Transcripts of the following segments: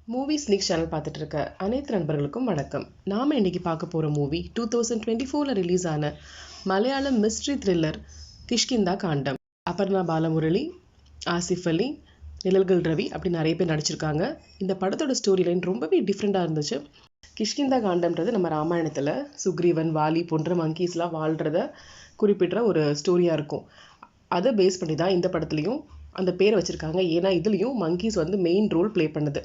Movie sneak channel பார்த்துட்டு இருக்க அனைத்து நண்பர்களுக்கும் வணக்கம். நாம் இன்னைக்கு பார்க்க போகிற மூவி 2024 ரிலீஸ் ஆன மலையாளம் மிஸ்ட்ரி த்ரில்லர் கிஷ்கிந்தா காண்டம். அபர்ணா பாலமுரளி, ஆசிஃப் அலி, நிழல்கள் ரவி அப்படி நிறைய பேர் நடிச்சிருக்காங்க. இந்த படத்தோட ஸ்டோரி லைன் ரொம்பவே டிஃப்ரெண்ட்டாக இருந்துச்சு. கிஷ்கிந்தா காண்டம்ன்றது நம்ம ராமாயணத்தில் சுக்ரீவன், வாலி போன்ற மங்கீஸ்லாம் வாழ்கிறத குறிப்பிடுற ஒரு ஸ்டோரியாக இருக்கும். அதை பேஸ் பண்ணி தான் இந்த படத்துலையும் அந்த பேரை வச்சுருக்காங்க. ஏன்னா இதுலேயும் மங்கீஸ் வந்து மெயின் ரோல் ப்ளே பண்ணுது.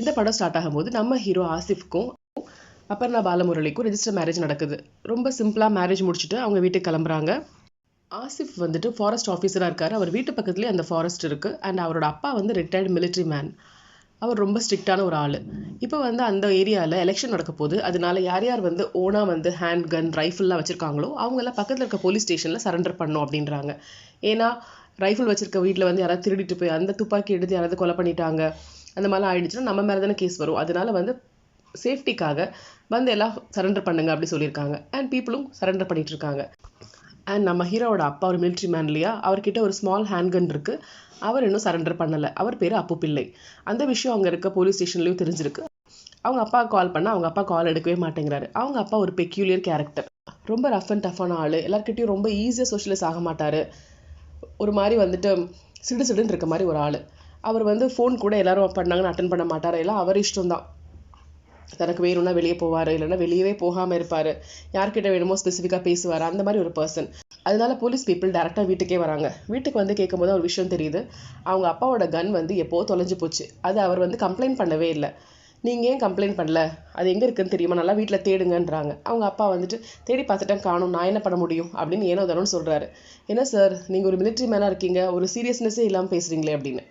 இந்த படம் ஸ்டார்ட் ஆகும்போது நம்ம ஹீரோ ஆசிஃப்க்கும் அபர்ணா பாலமுரளிக்கும் ரெஜிஸ்டர் மேரேஜ் நடக்குது. ரொம்ப சிம்பிளாக மேரேஜ் முடிச்சுட்டு அவங்க வீட்டுக்கு கிளம்புறாங்க. ஆசிஃப் வந்துட்டு ஃபாரஸ்ட் ஆஃபீஸராக இருக்கார். அவர் வீட்டு பக்கத்துலேயே அந்த ஃபாரஸ்ட் இருக்குது. அண்ட் அவரோட அப்பா வந்து ரிட்டையர்டு மிலிட்ரி மேன். அவர் ரொம்ப ஸ்ட்ரிக்டான ஒரு ஆள். இப்போ வந்து அந்த ஏரியாவில் எலெக்ஷன் நடக்க போகுது. அதனால யார் யார் வந்து ஓனாக வந்து ஹேண்ட் கன், ரைஃபிள்லாம் வச்சுருக்காங்களோ அவங்கெல்லாம் பக்கத்தில் இருக்க போலீஸ் ஸ்டேஷனில் சரண்டர் பண்ணணும் அப்படின்றாங்க. ஏன்னா ரைஃபிள் வச்சுருக்க வீட்டில் வந்து யாராவது திருடிட்டு போய் அந்த துப்பாக்கி எடுத்து யாராவது கொலை பண்ணிட்டாங்க, அந்த மாதிரிலாம் ஆயிடுச்சுன்னா நம்ம மேலே தானே கேஸ் வரும். அதனால வந்து சேஃப்டிக்காக வந்து எல்லாம் சரண்டர் பண்ணுங்க அப்படி சொல்லியிருக்காங்க. அண்ட் பீப்புளும் சரண்டர் பண்ணிட்டு இருக்காங்க. அண்ட் நம்ம ஹீரோவோட அப்பா ஒரு மிலிட்ரி மேன் இல்லையா, அவர்கிட்ட ஒரு ஸ்மால் ஹேண்ட்கன் இருக்குது. அவர் இன்னும் சரண்டர் பண்ணலை. அவர் பேர் அப்பு பிள்ளை. அந்த விஷயம் அங்கே இருக்க போலீஸ் ஸ்டேஷன்லேயும் தெரிஞ்சிருக்கு. அவங்க அப்பா கால் பண்ணால் அவங்க அப்பா கால் எடுக்கவே மாட்டேங்கிறாரு. அவங்க அப்பா ஒரு பெக்யூலியர் கேரக்டர். ரொம்ப ரஃப் அண்ட் டஃப்பான ஆள். எல்லாருக்கிட்டையும் ரொம்ப ஈஸியாக சோஷியலைஸ் ஆக மாட்டார். ஒரு மாதிரி வந்துட்டு சிடு சிடுன்னு இருக்க மாதிரி ஒரு ஆள். அவர் வந்து ஃபோன் கூட எல்லாரும் பண்ணாங்கன்னு அட்டன் பண்ண மாட்டார். எல்லாம் அவர் இஷ்டம் தான். தனக்கு வேணும்னா வெளியே போவார், இல்லைன்னா வெளியவே போகாமல் இருப்பார். யார்கிட்ட வேணுமோ ஸ்பெசிஃபிக்காக பேசுவார். அந்த மாதிரி ஒரு பர்சன். அதனால போலீஸ் பீப்புள் டேரெக்டாக வீட்டுக்கே வராங்க. வீட்டுக்கு வந்து கேட்கும்போது ஒரு விஷயம் தெரியுது. அவங்க அப்பாவோட கன் வந்து எப்போ தொலைஞ்சு போச்சு. அது அவர் வந்து கம்ப்ளைண்ட் பண்ணவே இல்லை. நீங்கள் ஏன் கம்ப்ளைண்ட் பண்ணல, அது எங்கே இருக்குன்னு தெரியுமா, நல்லா வீட்டில் தேடுங்கன்றாங்க. அவங்க அப்பா வந்துட்டு தேடி பார்த்துட்டேன், காணும், நான் என்ன பண்ண முடியும் அப்படின்னு ஏனோ தானோன்னு சொல்கிறாரு. என்ன சார், நீங்கள் ஒரு மிலிட்ரி மேனாக இருக்கீங்க, ஒரு சீரியஸ்னஸே இல்லாமல் பேசுகிறீங்களே அப்படின்னு.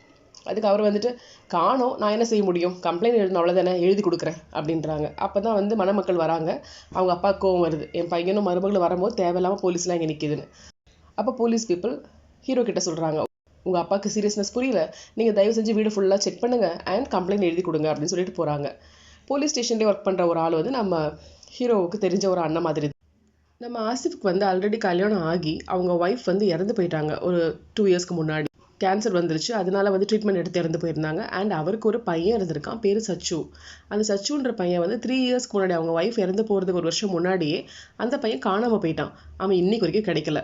அதுக்கு அவர் வந்துட்டு காணோம், நான் என்ன செய்ய முடியும், கம்ப்ளைண்ட் எழுதணும், அவ்வளோதானே, எழுதி கொடுக்குறேன் அப்படின்றாங்க. அப்போ தான் வந்து மணமக்கள் வராங்க. அவங்க அப்பா கோவம் வருது, என் பையனும் மருமகளும் வரும்போது தேவையில்லாமல் போலீஸ்லாம் இங்கே நிற்கிதுன்னு. அப்போ போலீஸ் பீப்புள் ஹீரோ கிட்ட சொல்கிறாங்க, உங்கள் அப்பாவுக்கு சீரியஸ்னஸ் புரியல, நீங்கள் தயவு செஞ்சு வீடு ஃபுல்லாக செக் பண்ணுங்கள் அண்ட் கம்ப்ளைண்ட் எழுதி கொடுங்க அப்படின்னு சொல்லிட்டு போகிறாங்க. போலீஸ் ஸ்டேஷன்லேயே ஒர்க் பண்ணுற ஒரு ஆள் வந்து நம்ம ஹீரோவுக்கு தெரிஞ்ச ஒரு அண்ணன் மாதிரி. நம்ம ஆசிஃப்க்கு வந்து ஆல்ரெடி கல்யாணம் ஆகி அவங்க ஒய்ஃப் வந்து இறந்து போயிட்டாங்க ஒரு 2 இயர்ஸ்க்கு முன்னாடி. கேன்சர் வந்துருச்சு. அதனால வந்து ட்ரீட்மெண்ட் எடுத்து இறந்து போயிருந்தாங்க. அண்ட் அவருக்கு ஒரு பையன் இருந்திருக்கான், பேர் சச்சு. அந்த சச்சுன்ற பையன் வந்து 3 இயர்ஸ்க்கு முன்னாடி அவங்க ஒய்ஃப் இறந்து போகிறதுக்கு 1 வருஷம் முன்னாடியே அந்த பையன் காணாமல் போயிட்டான். அவன் இன்னைக்கு வரைக்கும் கிடைக்கல.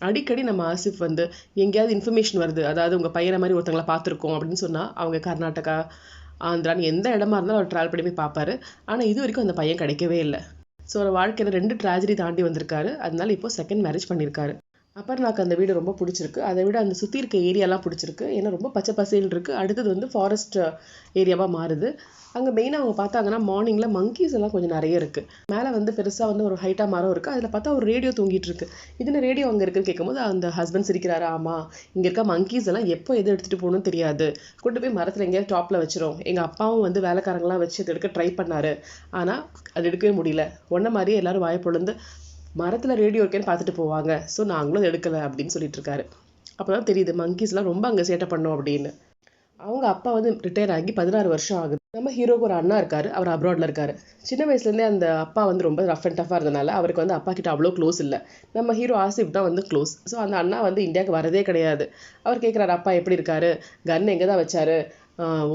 அடிக்கடி நம்ம ஆசிஃப் வந்து எங்கேயாவது இன்ஃபர்மேஷன் வருது, அதாவது உங்கள் பையனை மாதிரி ஒருத்தங்களை பார்த்துருக்கோம் அப்படின்னு சொன்னால் அவங்க கர்நாடகா, ஆந்திரான்னு எந்த இடமா இருந்தாலும் அவர் ட்ராவல் பண்ணி போய் பார்ப்பாரு. ஆனால் இது வரைக்கும் அந்த பையன் கிடைக்கவே இல்லை. ஸோ ஒரு வாழ்க்கையில் 2 ட்ராஜடி தாண்டி வந்திருக்காரு. அதனால இப்போ செகண்ட் மேரேஜ் பண்ணியிருக்காரு. அபர்ணாக்கு அந்த வீடு ரொம்ப பிடிச்சிருக்கு. அதை விட அந்த சுற்றி இருக்க ஏரியாலாம் பிடிச்சிருக்கு. ஏன்னா ரொம்ப பச்சை பசேல் இருக்குது. அடுத்தது வந்து ஃபாரஸ்ட் ஏரியாவாக மாறுது. அங்கே மெயினாக அவங்க பார்த்தாங்கன்னா மார்னிங்கில் மங்கீஸ் எல்லாம் கொஞ்சம் நிறைய இருக்குது. மேலே வந்து பெருசாக வந்து ஒரு ஹைட்டாக மரம் இருக்குது. அதில் பார்த்தா ஒரு ரேடியோ தூங்கிட்டு இருக்கு. இதுன்னு ரேடியோ அங்கே இருக்குன்னு கேட்கும்போது அந்த ஹஸ்பண்ட் சிரிக்கிறாரு, ஆமாம் இங்கே இருக்க மங்கீஸ் எல்லாம் எப்போ எது எடுத்துகிட்டு போகணும்னு தெரியாது, கொண்டு போய் மரத்தில் எங்கேயாவது டாப்பில் வச்சிரும். எங்கள் அப்பாவும் வந்து வேலைக்காரங்களாம் வச்சு இது எடுக்க ட்ரை பண்ணார், ஆனால் அது எடுக்கவே முடியல. ஒன்றை மாதிரியே எல்லாரும் வாயை பொழுந்து மரத்தில் ரேடியோ இருக்கேன்னு பார்த்துட்டு போவாங்க. ஸோ நாங்களும் அதை எடுக்கலை அப்படின்னு சொல்லிட்டு இருக்காரு. அப்போ தான் தெரியுது மங்கீஸ்லாம் ரொம்ப அங்கே சேட்டை பண்ணோம் அப்படின்னு. அவங்க அப்பா வந்து ரிட்டையர் ஆகி 16 வருஷம் ஆகுது. நம்ம ஹீரோக்கு ஒரு அண்ணா இருக்காரு, அவர் அப்ராட்ல இருக்காரு. சின்ன வயசுலேருந்தே அந்த அப்பா வந்து ரொம்ப ரஃப் அண்ட் டஃபாக இருந்தனால அவருக்கு வந்து அப்பா கிட்ட அவ்வளோ க்ளோஸ் இல்லை. நம்ம ஹீரோ ஆசிஃப் தான் வந்து க்ளோஸ். ஸோ அந்த அண்ணா வந்து இந்தியாவுக்கு வரதே கிடையாது. அவர் கேட்குறாரு, அப்பா எப்படி இருக்காரு, கன் எங்கே தான் வச்சாரு,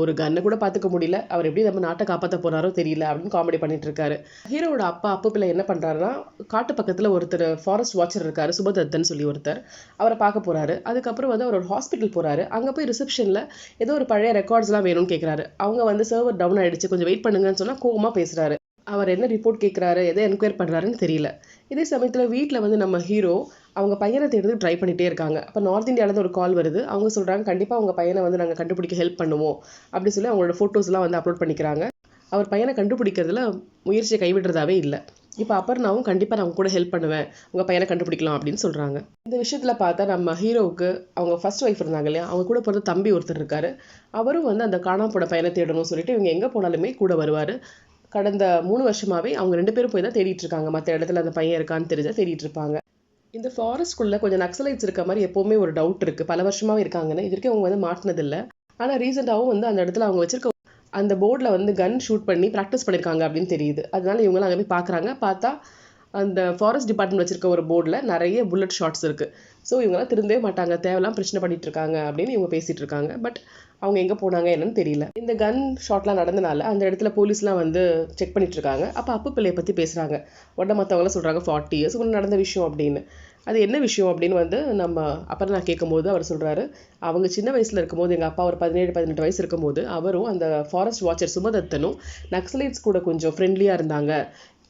ஒரு கன்னை கூட பார்த்துக்க முடியல, அவர் எப்படி நம்ம நாட்டை காப்பாற்ற போறாரோ தெரியல அப்படின்னு காமெடி பண்ணிட்டு இருக்காரு. ஹீரோட அப்பா அப்பு பிள்ளை என்ன பண்றாருன்னா, காட்டு பக்கத்தில் ஒருத்தர் ஃபாரஸ்ட் வாட்சர் இருக்காரு, சுபதத்தன் சொல்லி ஒருத்தர், அவரை பார்க்க போறாரு. அதுக்கப்புறம் வந்து அவர் ஒரு ஹாஸ்பிட்டல் போறாரு. அங்கே போய் ரிசப்ஷனில் ஏதோ ஒரு பழைய ரெக்கார்ட்ஸ்லாம் வேணும்னு கேட்குறாரு. அவங்க வந்து சர்வர் டவுன் ஆயிடுச்சு, கொஞ்சம் வெயிட் பண்ணுங்கன்னு சொன்னால் கோவமாக பேசுறாரு. அவர் என்ன ரிப்போர்ட் கேட்குறாரு, எதை என்கொயர் பண்ணுறாருன்னு தெரியல. இதே சமயத்தில் வீட்டில் வந்து நம்ம ஹீரோ அவங்க பையனை தேடுறதுக்கு ட்ரை பண்ணிகிட்டே இருக்காங்க. அப்போ நார்த் இந்தியாவிலேருந்து ஒரு கால் வருது. அவங்க சொல்கிறாங்க, கண்டிப்பாக அவங்க பையனை வந்து நாங்கள் கண்டுபிடிக்க ஹெல்ப் பண்ணுவோம் அப்படி சொல்லி அவங்களோட ஃபோட்டோஸ்லாம் வந்து அப்லோட் பண்ணிக்கிறாங்க. அவர் பையனை கண்டுபிடிக்கிறதுல முயற்சியை கைவிடுறதாவே இல்லை. இப்போ அபர்ணாவும் கண்டிப்பாக நான் கூட ஹெல்ப் பண்ணுவேன், உங்கள் பையனை கண்டுபிடிக்கலாம் அப்படின்னு சொல்கிறாங்க. இந்த விஷயத்தில் பார்த்தா நம்ம ஹீரோவுக்கு அவங்க ஃபர்ஸ்ட் ஒய்ஃப் இருந்தாங்க இல்லையா, அவங்க கூட பிறந்த தம்பி ஒருத்தர் இருக்காரு. அவரும் வந்து அந்த காணாம போன பையனை தேடணும்னு சொல்லிட்டு இவங்க எங்கே போனாலுமே கூட வருவார். கடந்த 3 வருஷமாவே அவங்க 2 பேரும் போய் தான் தேடிட்டு இருக்காங்க. மற்ற இடத்துல அந்த பையன் இருக்கான்னு தெரிஞ்சா தேடிட்டு இருப்பாங்க. இந்த ஃபாரஸ்ட்குள்ள கொஞ்சம் நக்சலைட்ஸ் இருக்க மாதிரி எப்போவுமே ஒரு டவுட் இருக்குது. பல வருஷமாவே இருக்காங்கன்னு. இது வரைக்கும் அவங்க வந்து மாட்டினதில்லை. ஆனால் ரீசெண்டாகவும் வந்து அந்த இடத்துல அவங்க வச்சிருக்க அந்த போர்டில் வந்து கன் ஷூட் பண்ணி ப்ராக்டிஸ் பண்ணியிருக்காங்க அப்படின்னு தெரியுது. அதனால இவங்களாம் அங்கே போய் பார்க்குறாங்க. பார்த்தா அந்த ஃபாரஸ்ட் டிபார்ட்மெண்ட் வச்சிருக்க ஒரு போர்டில் நிறைய புல்லட் ஷாட்ஸ் இருக்குது. ஸோ இவங்களாம் திருந்தவே மாட்டாங்க, தேவையெல்லாம் பிரச்சனை பண்ணிட்டு இருக்காங்க அப்படின்னு இவங்க பேசிகிட்டு இருக்காங்க. பட் அவங்க எங்கே போனாங்க என்னன்னு தெரியல. இந்த கன் ஷாட்லாம் நடந்தனால அந்த இடத்துல போலீஸ்லாம் வந்து செக் பண்ணிட்டு இருக்காங்க. அப்போ அப்பு பிள்ளையை பற்றி பேசுகிறாங்க. உடனே மற்றவங்களாம் சொல்கிறாங்க 40 இயர்ஸ் முன்னாடி நடந்த விஷயம் அப்படின்னு. அது என்ன விஷயம் அப்படின்னு வந்து நம்ம அப்புறம் நான் கேட்கும்போது அவர் சொல்கிறாரு, அவங்க சின்ன வயசில் இருக்கும்போது எங்கள் அப்பா ஒரு 17-18 வயசு இருக்கும்போது அவரும் அந்த ஃபாரஸ்ட் வாட்சர் சுமதத்தனும் நக்சலைட்ஸ் கூட கொஞ்சம் ஃப்ரெண்ட்லியாக இருந்தாங்க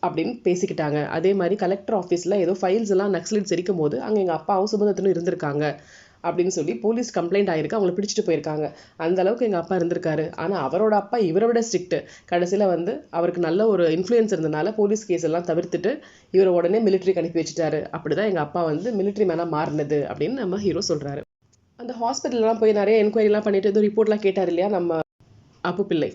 அப்படின்னு பேசிக்கிட்டாங்க. அதே மாதிரி கலெக்டர் ஆஃபீஸில் ஏதோ ஃபைல்ஸ் எல்லாம் நக்சலைட்ஸ் எரிக்கும் போது அங்கே எங்கள் அப்பாவும் சுமதத்தனும் இருந்திருக்காங்க அப்படின்னு சொல்லி போலீஸ் கம்ப்ளைண்ட் ஆயிருக்கு. அவங்களை பிடிச்சிட்டு போயிருக்காங்க. அந்த அளவுக்கு எங்கள் அப்பா இருந்திருக்காரு. ஆனால் அவரோட அப்பா இவரை விட ஸ்ட்ரிக்ட். கடைசியில் வந்து அவருக்கு நல்ல ஒரு இன்ஃப்ளூயன்ஸ் இருந்தனால போலீஸ் கேஸ் எல்லாம் தவிர்த்துட்டு இவரை உடனே மிலிட்ரிக்கு அனுப்பி வச்சுட்டாரு. அப்படிதான் எங்கள் அப்பா வந்து மிலிட்ரி மேனாக மாறினது அப்படின்னு நம்ம ஹீரோ சொல்கிறாரு. அந்த ஹாஸ்பிட்டல்லாம் போய் நிறைய என்கொயரிலாம் பண்ணிட்டு ஏதோ ரிப்போர்ட்லாம் கேட்டார் இல்லையா நம்ம அப்பு பிள்ளை.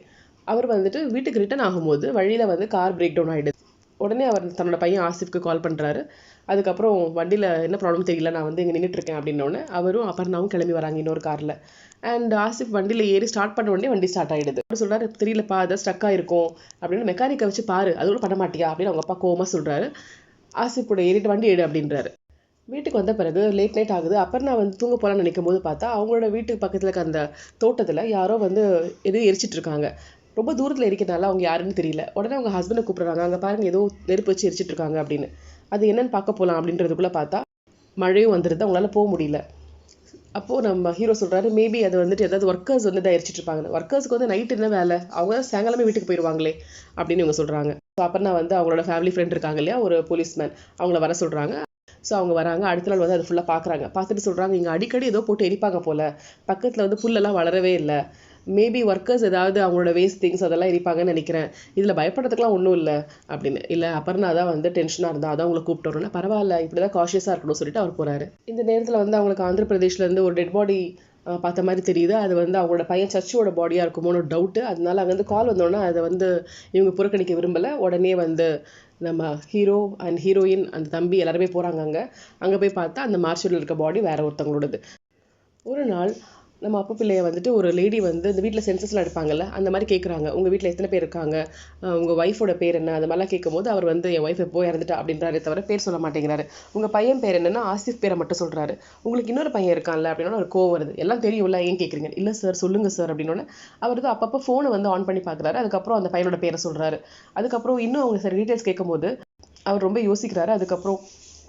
அவர் வந்துட்டு வீட்டுக்கு ரிட்டர்ன் ஆகும்போது வழியில் வந்து கார் பிரேக் டவுன் ஆகிடுது. உடனே அவர் தன்னோட பையன் ஆசிஃப்க்கு கால் பண்ணுறாரு. அதுக்கப்புறம் வண்டியில் என்ன ப்ராப்ளம் தெரியல, நான் வந்து இங்கே நின்றுட்டுருக்கேன் அப்படின்னோடனே அவரும் அபர்ணாவும் கிளம்பி வராங்க இன்னொரு காரில். அண்ட் ஆசிஃப் வண்டியில் ஏறி ஸ்டார்ட் பண்ண உடனே வண்டி ஸ்டார்ட் ஆகிடுது. அவர் சொல்கிறாரு, தெரியலப்பா அதை ஸ்டக்காக இருக்கும் அப்படின்னு. மெக்கானிக்கை வச்சு பாரு, அது கூட பண்ண மாட்டியா அப்படின்னு அவங்க அப்பா கோவமாக சொல்கிறாரு. ஆசிஃப் கூட ஏறிட்டு வண்டி எடு அப்படின்றாரு. வீட்டுக்கு வந்த பிறகு லேட் நைட் ஆகுது. அப்புறம் வந்து தூங்க போகலான்னு நினைக்கும் போது பார்த்தா அவங்களோட வீட்டுக்கு பக்கத்தில் இருக்க அந்த தோட்டத்தில் யாரோ வந்து எதுவும் எரிச்சிட்டு இருக்காங்க. ரொம்ப தூரத்தில் எரிக்கிறதுனால அவங்க யாருன்னு தெரியல. உடனே அவங்க ஹஸ்பண்டை கூப்பிட்றாங்க, அங்கே பாருங்க ஏதோ நெருப்பு வச்சு எரிச்சிட்டு இருக்காங்க அப்படின்னு. அது என்னன்னு பார்க்க போகலாம் அப்படின்றதுக்குள்ளே பார்த்தா மழையும் வந்துடுது, அவங்களால போக முடியல. அப்போது நம்ம ஹீரோ சொல்கிறாரு, மேபி அது வந்துட்டு ஏதாவது ஒர்க்கர்ஸ் வந்து தான் எரிச்சிட்டு இருப்பாங்க. ஒர்க்கர்ஸ்க்கு வந்து நைட் என்ன வேலை, அவங்க சாயங்காலமே வீட்டுக்கு போயிடுவாங்களே அப்படின்னு இவங்க சொல்கிறாங்க. ஸோ அப்புறம் வந்து அவங்களோட ஃபேமிலி ஃப்ரெண்ட் இருக்காங்க இல்லையா, ஒரு போலீஸ்மேன், அவங்கள வர சொல்கிறாங்க. ஸோ அவங்க வராங்க. அடுத்த நாள் வந்து அது ஃபுல்லாக பார்க்குறாங்க. பார்த்துட்டு சொல்கிறாங்க, இங்கே அடிக்கடி ஏதோ போட்டு எரிப்பாங்க போல், பக்கத்தில் வந்து புல்லெல்லாம் வளரவே இல்லை, மேபி ஒர்க்கர்ஸ் ஏதாவது அவங்களோட வேஸ்ட் திங்ஸ் அதெல்லாம் எரிப்பாங்கன்னு நினைக்கிறேன், இதில் பயப்படுறதுக்குலாம் ஒன்றும் இல்லை அப்படின்னு. இல்லை அப்புறம் தான் வந்து டென்ஷனாக இருந்தால் அதான் உங்களை கூப்பிட்டு வரோம்னா, பரவாயில்ல இப்படி தான் காஷியஸாக இருக்கணும்னு சொல்லிட்டு அவர் போகிறாரு. இந்த நேரத்தில் வந்து அவங்களுக்கு ஆந்திர பிரதேஷ்லேருந்து ஒரு டெட் பாடி பார்த்த மாதிரி தெரியுது. அது வந்து அவங்களோட பையன் சச்சியோட பாடியாக இருக்குமோன்னு டவுட்டு. அதனால அங்கே வந்து கால் வந்தோடனே அதை வந்து இவங்க புறக்கணிக்க விரும்பலை. உடனே வந்து நம்ம ஹீரோ அண்ட் ஹீரோயின் அந்த தம்பி எல்லாருமே போகிறாங்க. அங்கே போய் பார்த்தா அந்த மார்ஷலில் இருக்க பாடி வேற ஒருத்தவங்களோடது. ஒரு நாள் நம்ம அப்பு பிள்ளைய வந்துட்டு ஒரு லேடி வந்து இந்த வீட்டில் சென்சஸ்லாம் எடுப்பாங்கல்ல, அந்த மாதிரி கேட்குறாங்க, உங்கள் வீட்டில் எத்தனை பேர் இருக்காங்க, உங்கள் ஒய்ஃபோட பேர் என்ன, அது மாதிரிலாம் கேட்கும்போது அவர் வந்து என் ஒய்ஃப் எப்போ இறந்துட்டா அப்படின்றாரே தவிர பேர் சொல்ல மாட்டேங்கிறாரு. உங்கள் பையன் பேர் என்னன்னா ஆசிஃப் பேரை மட்டும் சொல்கிறாரு. உங்களுக்கு இன்னொரு பையன் இருக்கான்ல அப்படின்னா ஒரு கோவம் வருது. எல்லாம் தெரியும்ல, ஏன் கேட்குறீங்க, இல்லை சார் சொல்லுங்கள் சார் அப்படின்னோடனே அவர் வந்து அப்பப்போ ஃபோனை வந்து ஆன் பண்ணி பார்க்குறாரு. அதுக்கப்புறம் அந்த பையனோட பேரை சொல்கிறாரு. அதுக்கப்புறம் இன்னும் அவங்க சார் டீட்டெயில்ஸ் கேட்கும்போது அவர் ரொம்ப யோசிக்கிறாரு. அதுக்கப்புறம்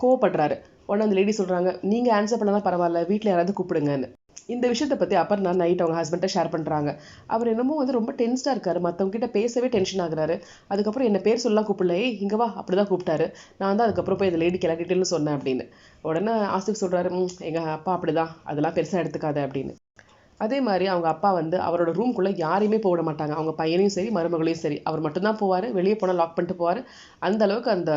கோவப்படுறாரு. உடனே அந்த லேடி சொல்கிறாங்க, நீங்கள் ஆன்சர் பண்ணலாம் பரவாயில்ல, வீட்டில் யாராவது கூப்பிடுங்கன்னு. இந்த விஷயத்தை பற்றி அப்புறம் நான் நைட் அவங்க ஹஸ்பண்ட்டை ஷேர் பண்ணுறாங்க. அவர் என்னமோ வந்து ரொம்ப டென்ஸ்டாக இருக்காரு, மற்றவங்க கிட்ட பேசவே டென்ஷன் ஆகுறாரு. அதுக்கப்புறம் என்ன பேர் சொல்லலாம் கூப்பிடல, இங்கே வா அப்படி தான் கூப்பிட்டாரு. நான் தான் அதுக்கப்புறம் போய் இந்த லேடிக்கு எல்லா டீட்டெயிலும் சொன்னேன் அப்படின்னு. உடனே ஆசிஃப் சொல்கிறாரு, எங்கள் அப்பா அப்படி தான், அதெல்லாம் பெருசாக எடுத்துக்காத அப்படின்னு. அதே மாதிரி அவங்க அப்பா வந்து அவரோட ரூம்குள்ளே யாரையுமே போட மாட்டாங்க. அவங்க பையனையும் சரி மருமகளையும் சரி, அவர் மட்டும்தான் போவார். வெளியே போனால் லாக் பண்ணிட்டு போவார். அந்த அளவுக்கு அந்த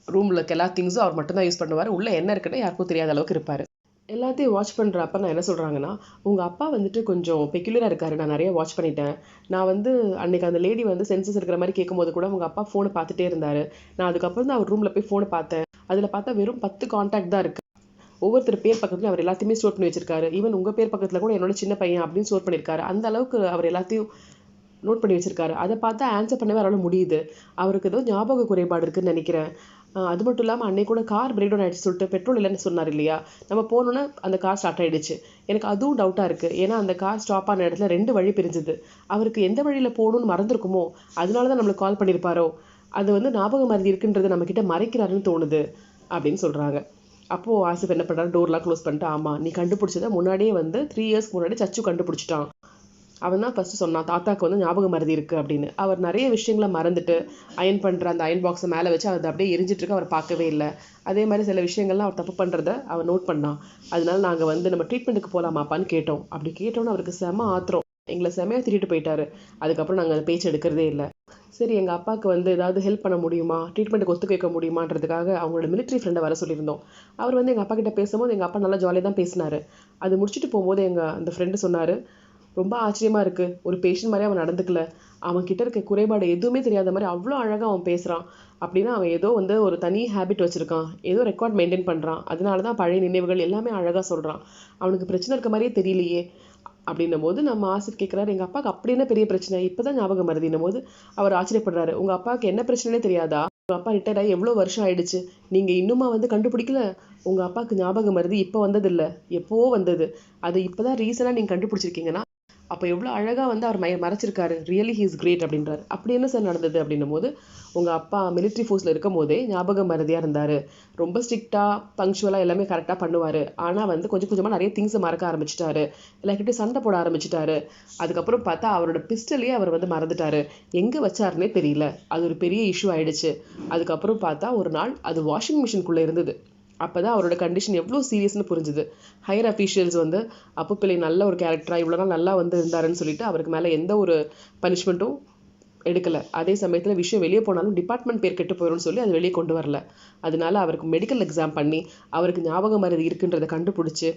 ரூமில் இருக்க எல்லா திங்ஸும் அவர் மட்டும்தான் யூஸ் பண்ணுவார். உள்ளே என்ன இருக்குன்னு யாருக்கும் தெரியாத அளவுக்கு இருப்பார். எல்லாத்தையும் வாட்ச் பண்ணுறப்ப நான் என்ன சொல்கிறாங்கன்னா, உங்கள் அப்பா வந்துட்டு கொஞ்சம் பெக்யூலராக இருக்காரு, நான் நிறைய வாட்ச் பண்ணிட்டேன். நான் வந்து அன்றைக்கி அந்த லேடி வந்து சென்சஸ் இருக்கிற மாதிரி கேட்கும்போது கூட உங்கள் அப்பா ஃபோனை பார்த்துட்டே இருந்தார். நான் அதுக்கப்புறம் தான் அவர் ரூமில் போய் ஃபோனை பார்த்தேன். அதில் பார்த்தா வெறும் 10 கான்டாக்ட் தான் இருக்குது. ஒவ்வொருத்தர் பேர் பக்கத்துலையும் அவர் எல்லாத்தையுமே ஸ்டோர் பண்ணி வச்சிருக்காரு. ஈவன் உங்கள் பேர் பக்கத்தில் கூட என்னோட சின்ன பையன் அப்படின்னு ஸ்டோர் பண்ணியிருக்காரு. அந்த அளவுக்கு அவர் எல்லாத்தையும் நோட் பண்ணி வச்சிருக்காரு. அதை பார்த்தா ஆன்சர் பண்ணவே அவரால் முடியுது. அவருக்கு ஏதோ ஞாபக குறைபாடு இருக்குன்னு நினைக்கிறேன். அது மட்டும் இல்லாமல் அன்னைக்கு கூட கார் பிரேக் டவுன் ஆகிடுச்சு சொல்லிட்டு பெட்ரோல் இல்லைன்னு சொன்னார் இல்லையா, நம்ம போனோன்னா அந்த கார் ஸ்டார்ட் ஆகிடுச்சு. எனக்கு அதுவும் டவுட்டாக இருக்குது. ஏன்னா அந்த கார் ஸ்டாப் ஆன இடத்துல 2 வழி பிரிஞ்சுது. அவருக்கு எந்த வழியில் போகணும்னு மறந்துருக்குமோ, அதனால தான் நம்மளுக்கு கால் பண்ணியிருப்பாரோ. அது வந்து ஞாபகம் மறதி இருக்குன்றது நம்மக்கிட்ட மறைக்கிறாருன்னு தோணுது அப்படின்னு சொல்கிறாங்க. அப்போது ஆசிஃப் என்ன பண்ணுறாரு, டோர்லாம் க்ளோஸ் பண்ணிட்டு, ஆமாம் நீ கண்டுபிடிச்சதை முன்னாடியே வந்து 3 இயர்ஸ்க்கு முன்னாடி சச்சு கண்டுபிடிச்சிட்டான். அவன் தான் ஃபஸ்ட்டு சொன்னான் தாத்தாக்கு வந்து ஞாபகம் மறதி இருக்குது அப்படின்னு. அவர் நிறைய விஷயங்களை மறந்துட்டு அயன் பண்ணுற அந்த அயன் பாக்ஸை மேலே வச்சு அதை அப்படியே எரிஞ்சிட்ருக்கு, அவர் பார்க்கவே இல்லை. அதே மாதிரி சில விஷயங்கள்லாம் அவர் தப்பு பண்ணுறத அவர் நோட் பண்ணான். அதனால நாங்கள் வந்து நம்ம ட்ரீட்மெண்ட்டுக்கு போகலாமாப்பான்னு கேட்டோம். அப்படி கேட்டோன்னு அவருக்கு செம ஆத்திரம், எங்களை செமையாக திட்டிட்டு போயிட்டாரு. அதுக்கப்புறம் நாங்கள் அந்த பேச்சு எடுக்கிறதே இல்லை. சரி எங்கள் அப்பாவுக்கு வந்து ஏதாவது ஹெல்ப் பண்ண முடியுமா, ட்ரீட்மெண்ட்டுக்கு ஒத்துக்க வைக்க முடியுமான்றதுக்காக அவங்களோட மிலிட்ரி ஃப்ரெண்டை வர சொல்லியிருந்தோம். அவர் வந்து எங்கள் அப்பா கிட்ட பேசும்போது எங்கள் அப்பா நல்லா ஜாலியாக தான் பேசினார். அது முடிச்சுட்டு போகும்போது எங்கள் அந்த ஃப்ரெண்டு சொன்னார், ரொம்ப ஆச்சரியமாக இருக்குது, ஒரு பேஷண்ட் மாதிரி அவன் நடந்துக்கல, அவன் கிட்ட இருக்க குறைபாடு எதுவுமே தெரியாத மாதிரி அவ்வளோ அழகாக அவன் பேசுகிறான். அப்படின்னா அவன் ஏதோ வந்து ஒரு தனி ஹேபிட் வச்சுருக்கான், ஏதோ ரெக்கார்ட் மெயின்டைன் பண்ணுறான், அதனால தான் பழைய நினைவுகள் எல்லாமே அழகாக சொல்கிறான், அவனுக்கு பிரச்சனை இருக்க மாதிரியே தெரியலையே அப்படின்னும் போது நம்ம ஆசிஃப் கேட்குறாரு, எங்கள் அப்பாவுக்கு அப்படி என்ன பெரிய பிரச்சனை, இப்போ தான் ஞாபகம் மறதின்னும் போது அவர் ஆச்சரியப்படுறாரு, உங்கள் அப்பாவுக்கு என்ன பிரச்சனைனே தெரியாதா, உங்கள் அப்பா ரிட்டையர் ஆகி எவ்வளோ வருஷம் ஆயிடுச்சு, நீங்கள் இன்னுமா வந்து கண்டுபிடிக்கல, உங்கள் அப்பாவுக்கு ஞாபகம் மறதி இப்போ வந்ததில்லை, எப்போவோ வந்தது, அது இப்போ தான் ரீசனாக நீங்கள் கண்டுபிடிச்சிருக்கீங்கன்னா அப்போ எவ்வளோ அழகாக வந்து அவர் மறைச்சிருக்காரு, ரியலி ஹீ இஸ் கிரேட் அப்படின்றாரு. அப்படி என்ன சார் நடந்தது அப்படின்னும் போது, உங்கள் அப்பா மிலிட்ரி ஃபோர்ஸில் இருக்கும் போதே ஞாபக மறதியாக இருந்தார், ரொம்ப ஸ்ட்ரிக்டாக பங்க்சுவலாக எல்லாமே கரெக்டாக பண்ணுவார். ஆனால் வந்து கொஞ்சம் கொஞ்சமாக நிறைய திங்ஸை மறக்க ஆரம்பிச்சிட்டாரு, எல்லாருக்கிட்டையும் சண்டை போட ஆரம்பிச்சிட்டாரு. அதுக்கப்புறம் பார்த்தா அவரோட பிஸ்டலையே அவர் வந்து மறந்துட்டாரு, எங்கே வச்சாருன்னே தெரியல. அது ஒரு பெரிய இஷ்யூ ஆயிடுச்சு. அதுக்கப்புறம் பார்த்தா ஒரு நாள் அது வாஷிங் மிஷினுக்குள்ளே இருந்தது. அப்போ தான் அவரோட கண்டிஷன் எவ்வளோ சீரியஸ்னு புரிஞ்சுது. ஹையர் அஃபீஷியல்ஸ் வந்து அப்பு பிள்ளை நல்ல ஒரு கேரக்டராக இவ்வளோ நாள் நல்லா வந்து இருந்தாருன்னு சொல்லிட்டு அவருக்கு மேலே எந்த ஒரு பனிஷ்மெண்ட்டும் எடுக்கலை. அதே சமயத்தில் விஷயம் வெளியே போனாலும் டிபார்ட்மெண்ட் பேர் கெட்டு போயிடும்னு சொல்லி அது வெளியே கொண்டு வரல. அதனால அவருக்கு மெடிக்கல் எக்ஸாம் பண்ணி அவருக்கு ஞாபக மறதி இருக்குன்றதை கண்டுபிடிச்சி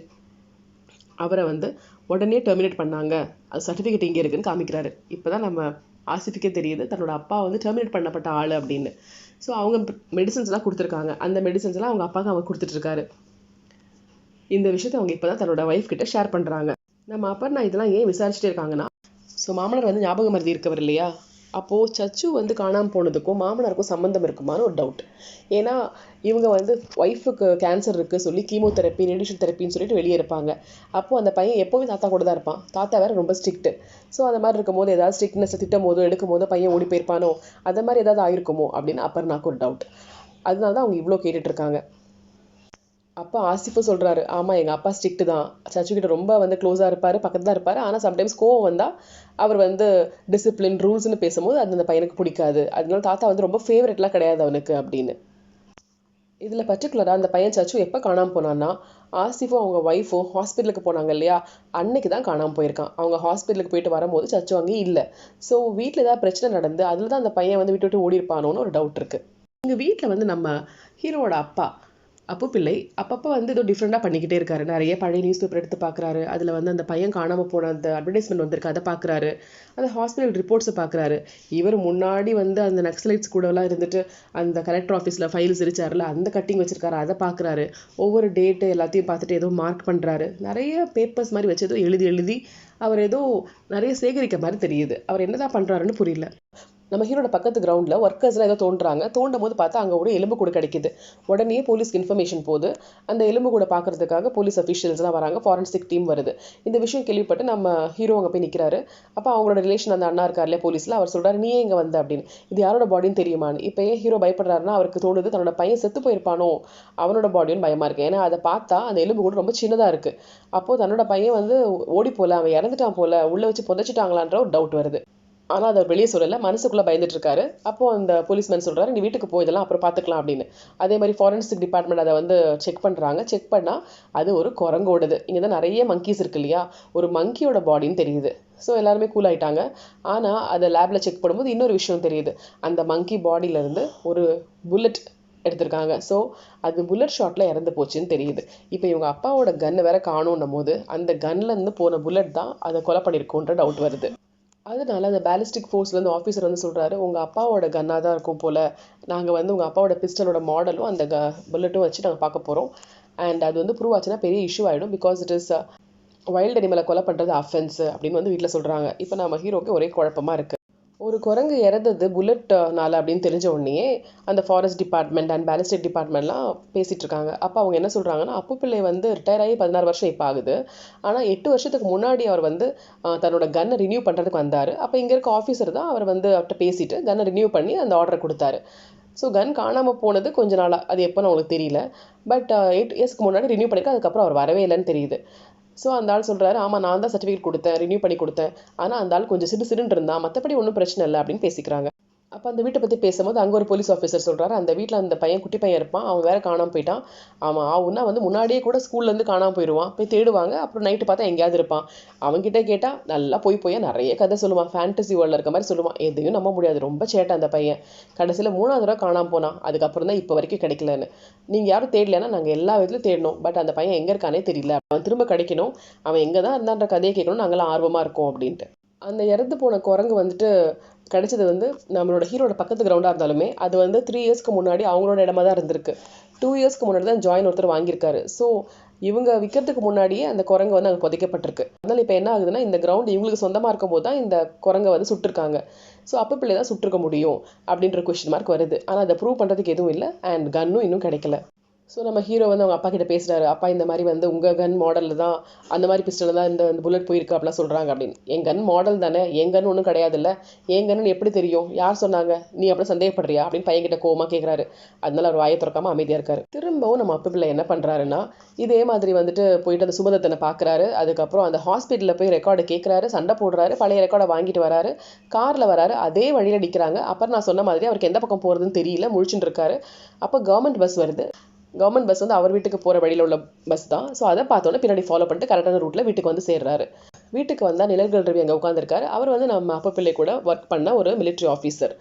அவரை வந்து உடனே டெர்மினேட் பண்ணாங்க. அது சர்டிஃபிகேட் இங்கே இருக்குன்னு காமிக்கிறாரு. இப்போ தான் நம்ம ஆசிஃபிக்கே தெரியுது தன்னோட அப்பா வந்து டெர்மினேட் பண்ணப்பட்ட ஆள் அப்படின்னு. ஸோ அவங்க மெடிசன்ஸ்லாம் கொடுத்துருக்காங்க. அந்த மெடிசன்ஸ்லாம் அவங்க அப்பாவுக்கு அவங்க கொடுத்துட்ருக்காரு. இந்த விஷயத்தை அவங்க இப்போ தான் தன்னோட ஒய்ஃப் கிட்ட ஷேர் பண்ணுறாங்க. நம்ம அப்பா இதெல்லாம் ஏன் விசாரிச்சுட்டே இருக்காங்கன்னா, ஸோ மாமனார் வந்து ஞாபக மறதி இருக்கவர் இல்லையா, அப்போது சச்சு வந்து காணாமல் போனதுக்கும் மாமனாருக்கும் சம்மந்தம் இருக்குமான்னு ஒரு டவுட். ஏன்னா இவங்க வந்து ஒய்ஃபுக்கு கேன்சர் இருக்குது சொல்லி கீமோதெரப்பி ரேடியேஷன் தெரப்பின்னு சொல்லிட்டு வெளியே இருப்பாங்க. அப்போது அந்த பையன் எப்போவுமே தாத்தா கூட தான் இருப்பான். தாத்தா வேறு ரொம்ப ஸ்ட்ரிக்ட்டு. ஸோ அந்த மாதிரி இருக்கும் போது ஏதாவது ஸ்ட்ரிக்ட்னஸை திட்டும் போதோ எடுக்கும் போதோ பையன் ஓடி போயிருப்பானோ, அதை மாதிரி ஏதாவது ஆயிருக்குமோ அப்படின்னு அப்பர்னாக்கு ஒரு டவுட். அதனால தான் அவங்க இவ்வளோ கேட்டுட்ருக்காங்க. அப்பா ஆசிஃபும் சொல்கிறாரு, ஆமாம் எங்கள் அப்பா ஸ்ட்ரிக்ட்டு தான், சச்சுக்கிட்ட ரொம்ப வந்து க்ளோஸாக இருப்பார், பக்கத்தில் தான் இருப்பார். ஆனால் சம்டைம்ஸ் கோவம் வந்தால் அவர் வந்து டிசிப்ளின் ரூல்ஸ்னு பேசும்போது அது அந்த பையனுக்கு பிடிக்காது. அதனால தாத்தா வந்து ரொம்ப ஃபேவரெட்லாம் கிடையாது அவனுக்கு அப்படின்னு. இதில் பர்டிகுலராக அந்த பையன் சச்சு எப்போ காணாமல் போனான்னா, ஆசிஃபும் அவங்க ஒய்ஃபும் ஹாஸ்பிட்டலுக்கு போனாங்க இல்லையா, அன்னைக்கு தான் காணாமல் போயிருக்கான். அவங்க ஹாஸ்பிட்டலுக்கு போயிட்டு வரும்போது சச்சு அங்கே இல்லை. ஸோ வீட்டில் ஏதாவது பிரச்சனை நடந்து அதில் தான் அந்த பையன் வந்து விட்டு விட்டு ஓடி இருப்பானோன்னு ஒரு டவுட் இருக்குது. எங்கள் வீட்டில் வந்து நம்ம ஹீரோவோட அப்பா அப்பு பிள்ளை அப்பப்போ வந்து ஏதோ டிஃப்ரெண்ட்டாக பண்ணிக்கிட்டே இருக்காரு. நிறைய பழைய நியூஸ் பேப்பர் எடுத்து பார்க்குறாரு. அதில் வந்து அந்த பையன் காணாமல் போன அந்த அட்வர்டைஸ்மெண்ட் வந்திருக்கு, அதை பார்க்குறாரு. அந்த ஹாஸ்பிட்டல் ரிப்போர்ட்ஸை பார்க்குறாரு. இவர் முன்னாடி வந்து அந்த நக்சலைட்ஸ் கூடலாம் இருந்துட்டு அந்த கலெக்டர் ஆஃபீஸில் ஃபைல்ஸ் இருச்சார்ல, அந்த கட்டிங் வச்சிருக்காரு, அதை பார்க்குறாரு. ஒவ்வொரு டேட்டு எல்லாத்தையும் பார்த்துட்டு ஏதோ மார்க் பண்ணுறாரு. நிறைய பேப்பர்ஸ் மாதிரி வச்சு ஏதோ எழுதி எழுதி அவர் ஏதோ நிறைய சேகரிக்க மாதிரி தெரியுது. அவர் என்னதான் பண்ணுறாருன்னு புரியல. நம்ம ஹீரோட பக்கத்து கிரவுண்டில் ஒர்க்கர்ஸ்லாம் ஏதோ தோண்டும் போது பார்த்தா அங்கே ஒரு எலும்பு கூட கிடைக்குது. உடனே போலீஸ்க்கு இன்ஃபர்மேஷன் போகுது. அந்த எலும்பு கூட பார்க்கறதுக்காக போலீஸ் அஃபீஷியல்ஸ்லாம் வராங்க, ஃபாரன்சிக் டீம் வருது. இந்த விஷயம் கேள்விப்பட்டு நம்ம ஹீரோ அங்கே போய் நிற்கிறாரு. அப்போ அவங்களோட ரிலேஷன் அந்த அண்ணா இருக்கார் இல்லையா போலீஸில், அவர் சொல்கிறார், நீ எங்கே வந்த அப்படின்னு. இது யாரோட பாடின்னு தெரியுமான்னு. இப்போ ஏன் ஹீரோ பயப்படுறாருன்னா, அவருக்கு தோணுது தன்னோட பையன் செத்து போயிருப்பானோ அவனோட பாடின்னு பயமாக இருக்கு. ஏன்னா அதை பார்த்தா அந்த எலும்பு கூட ரொம்ப சின்னதாக இருக்குது. அப்போது தன்னோட பையன் வந்து ஓடி போல, அவன் இறந்துட்டான் போல, உள்ளே வச்சு புதைச்சிட்டாங்களான்ற ஒரு டவுட் வருது. ஆனால் அதை வெளியே சொல்லலை, மனசுக்குள்ளே பயந்துட்டு இருக்காரு. அப்போது அந்த போலீஸ்மேன் சொல்கிறாரு, நீ வீட்டுக்கு போய் அப்புறம் பார்த்துக்கலாம் அப்படின்னு. அதே மாதிரி ஃபாரன்சிக் டிபார்ட்மெண்ட் அதை வந்து செக் பண்ணுறாங்க. செக் பண்ணால் அது ஒரு குரங்கோடுது. இங்கே தான் நிறைய மங்கீஸ் இருக்கு இல்லையா, ஒரு மங்கியோட பாடின்னு தெரியுது. ஸோ எல்லாருமே கூல் ஆகிட்டாங்க. ஆனால் அதை லேபில் செக் பண்ணும்போது இன்னொரு விஷயம் தெரியுது. அந்த மங்கி பாடியிலேருந்து ஒரு புல்லட் எடுத்திருக்காங்க. ஸோ அது புல்லட் ஷாட்டில் இறந்து போச்சுன்னு தெரியுது. இப்போ இவங்க அப்பாவோட கன்னை வேற காணுன்னும் போது அந்த கன்லேருந்து போன புல்லட் தான் அதை கொலை பண்ணியிருக்கோன்ற டவுட் வருது. அதனால அந்த பேலிஸ்டிக் ஃபோர்ஸ்லேருந்து ஆஃபீஸர் வந்து சொல்கிறாரு, உங்கள் அப்பாவோட கன்னாக தான் இருக்கும் போல், நாங்கள் வந்து உங்கள் அப்பாவோட பிஸ்டலோட மாடலும் அந்த புல்லட்டும் வச்சு நாங்கள் பார்க்க போகிறோம். அண்ட் அது வந்து ப்ரூவ் ஆச்சுன்னா பெரிய இஷ்யூ ஆகிடும். பிகாஸ் இட் இஸ் வைல்டு அனிமலை கொலை பண்ணுறது அஃபென்ஸ் அப்படின்னு வந்து வீட்டில் சொல்கிறாங்க. இப்போ நம்ம ஹீரோக்கு ஒரே குழப்பமாக இருக்குது. ஒரு குரங்கு இறந்தது புல்லட்னால அப்படின்னு தெரிஞ்ச உடனே அந்த ஃபாரஸ்ட் டிபார்ட்மெண்ட் அண்ட் பேலிஸ்டிக் டிபார்ட்மெண்ட்லாம் பேசிகிட்டு இருக்காங்க. அப்போ அவங்க என்ன சொல்கிறாங்கன்னா, அப்பு பிள்ளை வந்து ரிட்டையர் ஆகி 16 வருஷம் இப்போ ஆகுது. ஆனால் 8 வருஷத்துக்கு முன்னாடி அவர் வந்து தன்னோட கன்னை ரினியூ பண்ணுறதுக்கு வந்தார். அப்போ இங்கே இருக்க ஆஃபீஸர் தான் அவர் வந்து அவர்கிட்ட பேசிட்டு கன்னை ரினியூ பண்ணி அந்த ஆர்டரை கொடுத்தாரு. ஸோ கன் காணாமல் போனது கொஞ்ச நாளாக, அது எப்போன்னு அவங்களுக்கு தெரியல. பட் 8 இயர்ஸ்க்கு முன்னாடி ரினியூ பண்ணிக்க, அதுக்கப்புறம் அவர் வரவே இல்லைன்னு தெரியுது. ஸோ அந்த ஆள் சொல்கிறாரு, ஆமாம் நான் தான் சர்டிஃபிகேட் கொடுத்தேன், ரினியூ பண்ணி கொடுத்தேன். ஆனால் அந்த ஆள் கொஞ்சம் சிடுன்னு இருந்தான், மற்றபடி ஒன்றும் பிரச்சனை இல்லை அப்படின்னு பேசிக்கிறாங்க. அப்போ அந்த வீட்டை பற்றி பேசும்போது அங்கே ஒரு போலீஸ் ஆஃபீஸர் சொல்கிறாரு, அந்த வீட்டில் அந்த பையன் குட்டி பையன் இருப்பான், அவன் வேறு காணாமல் போயிட்டான். அவன் ஆகுன்னா வந்து முன்னாடியே கூட ஸ்கூல்லேருந்து காணாமல் போயிடுவான், போய் தேடுவாங்க, அப்புறம் நைட்டு பார்த்தா எங்கேயாவது இருப்பான். அவன்கிட்ட கேட்டால் நல்லா போய் நிறைய கதை சொல்லுவான், ஃபேண்டசி வேர்ல்டில் இருக்க மாதிரி சொல்லுவான். எதையும் நம்ப முடியாது, ரொம்ப சேட்டை அந்த பையன். கடைசியில் 3வது தடவை காணாமல் போனான், அதுக்கப்புறம் தான் இப்போ வரைக்கும் கிடைக்கலன்னு. நீங்கள் யாரும் தேடலைன்னா நாங்கள் எல்லா விதத்துலையும் தேடணும், பட் அந்த பையன் எங்கே இருக்கானே தெரியல, அவன் திரும்ப கிடைக்கணும், அவன் எங்கே தான் இருந்தான்ற கதையை கேட்கணும், நாங்களாம் ஆர்வமாக இருக்கோம் அப்படின்ட்டு. அந்த இறந்து போன குரங்கு வந்துட்டு கிடைச்சது வந்து நம்மளோட ஹீரோட பக்கத்து கிரவுண்டாக இருந்தாலுமே அது வந்து 3 இயர்ஸ்க்கு முன்னாடி அவங்களோட இடமா தான் இருந்திருக்கு. 2 இயர்ஸ்க்கு முன்னாடி தான் ஜாயின் ஒருத்தர் வாங்கியிருக்காரு. ஸோ இவங்க விற்கிறதுக்கு முன்னாடியே அந்த குரங்கு வந்து அங்கே புதைக்கப்பட்டிருக்கு. அதனால் இப்போ என்ன ஆகுதுன்னா, இந்த கிரவுண்ட் இவங்களுக்கு சொந்தமாக இருக்கும் போது தான் இந்த குரங்கை வந்து சுட்டிருக்காங்க. ஸோ அப்பு பிள்ளை தான் சுட்டிருக்க முடியும் அப்படின்ற கொஸ்டின் மார்க் வருது. ஆனால் அதை ப்ரூவ் பண்ணுறதுக்கு எதுவும் இல்லை. அண்ட் கன்னும் இன்னும் கிடைக்கல. ஸோ நம்ம ஹீரோ வந்து அவங்க அப்பா கிட்ட பேசுகிறாரு, அப்பா இந்த மாதிரி வந்து உங்கள் கன் மாடலில் தான் அந்த மாதிரி பிஸ்டலில் தான் இந்த புல்லட் போயிருக்கு அப்படிலாம் சொல்கிறாங்க அப்படின்னு. என் கன் மாடல் தானே, என் கன் ஒன்றும் கிடையாதுல்ல, என் கன்னு எப்படி தெரியும், யார் சொன்னாங்க, நீ அப்படி சந்தேகப்படுறியா அப்படின்னு பையன்கிட்ட கோவமாக கேட்குறாரு. அதனால அவர் வாயை திறக்காம அமைதியாக இருக்காரு. திரும்பவும் நம்ம அப்பா பிள்ளை என்ன பண்ணுறாருன்னா, இதே மாதிரி வந்துட்டு போயிட்டு அந்த சுமதத்தனை பார்க்குறாரு. அதுக்கப்புறம் அந்த ஹாஸ்பிட்டலில் போய் ரெக்கார்டு கேட்குறாரு, சண்டை போடுறாரு, பழைய ரெக்கார்டை வாங்கிட்டு வராரு, காரில் வராரு, அதே வழியில் நிற்கிறாங்க. அப்புறம் நான் சொன்ன மாதிரி அவருக்கு எந்த பக்கம் போகிறதுன்னு தெரியல, முழிச்சுட்டு இருக்காரு. அப்போ கவர்மெண்ட் பஸ் வருது. கவர்மெண்ட் பஸ் வந்து அவர் வீட்டுக்கு போகிற வழியில் உள்ள பஸ் தான். ஸோ அதை பார்த்தோன்னே பின்னாடி ஃபாலோ பண்ணிட்டு கரெக்டான ரூட்டில் வீட்டுக்கு வந்து சேர்றாரு. வீட்டுக்கு வந்தால் நிழல்கள் ரவி அங்கே உட்காந்துருக்காரு. அவர் வந்து நம்ம அப்பா பிள்ளை கூட ஒர்க் பண்ண ஒரு மிலிட்ரி ஆஃபீஸர்.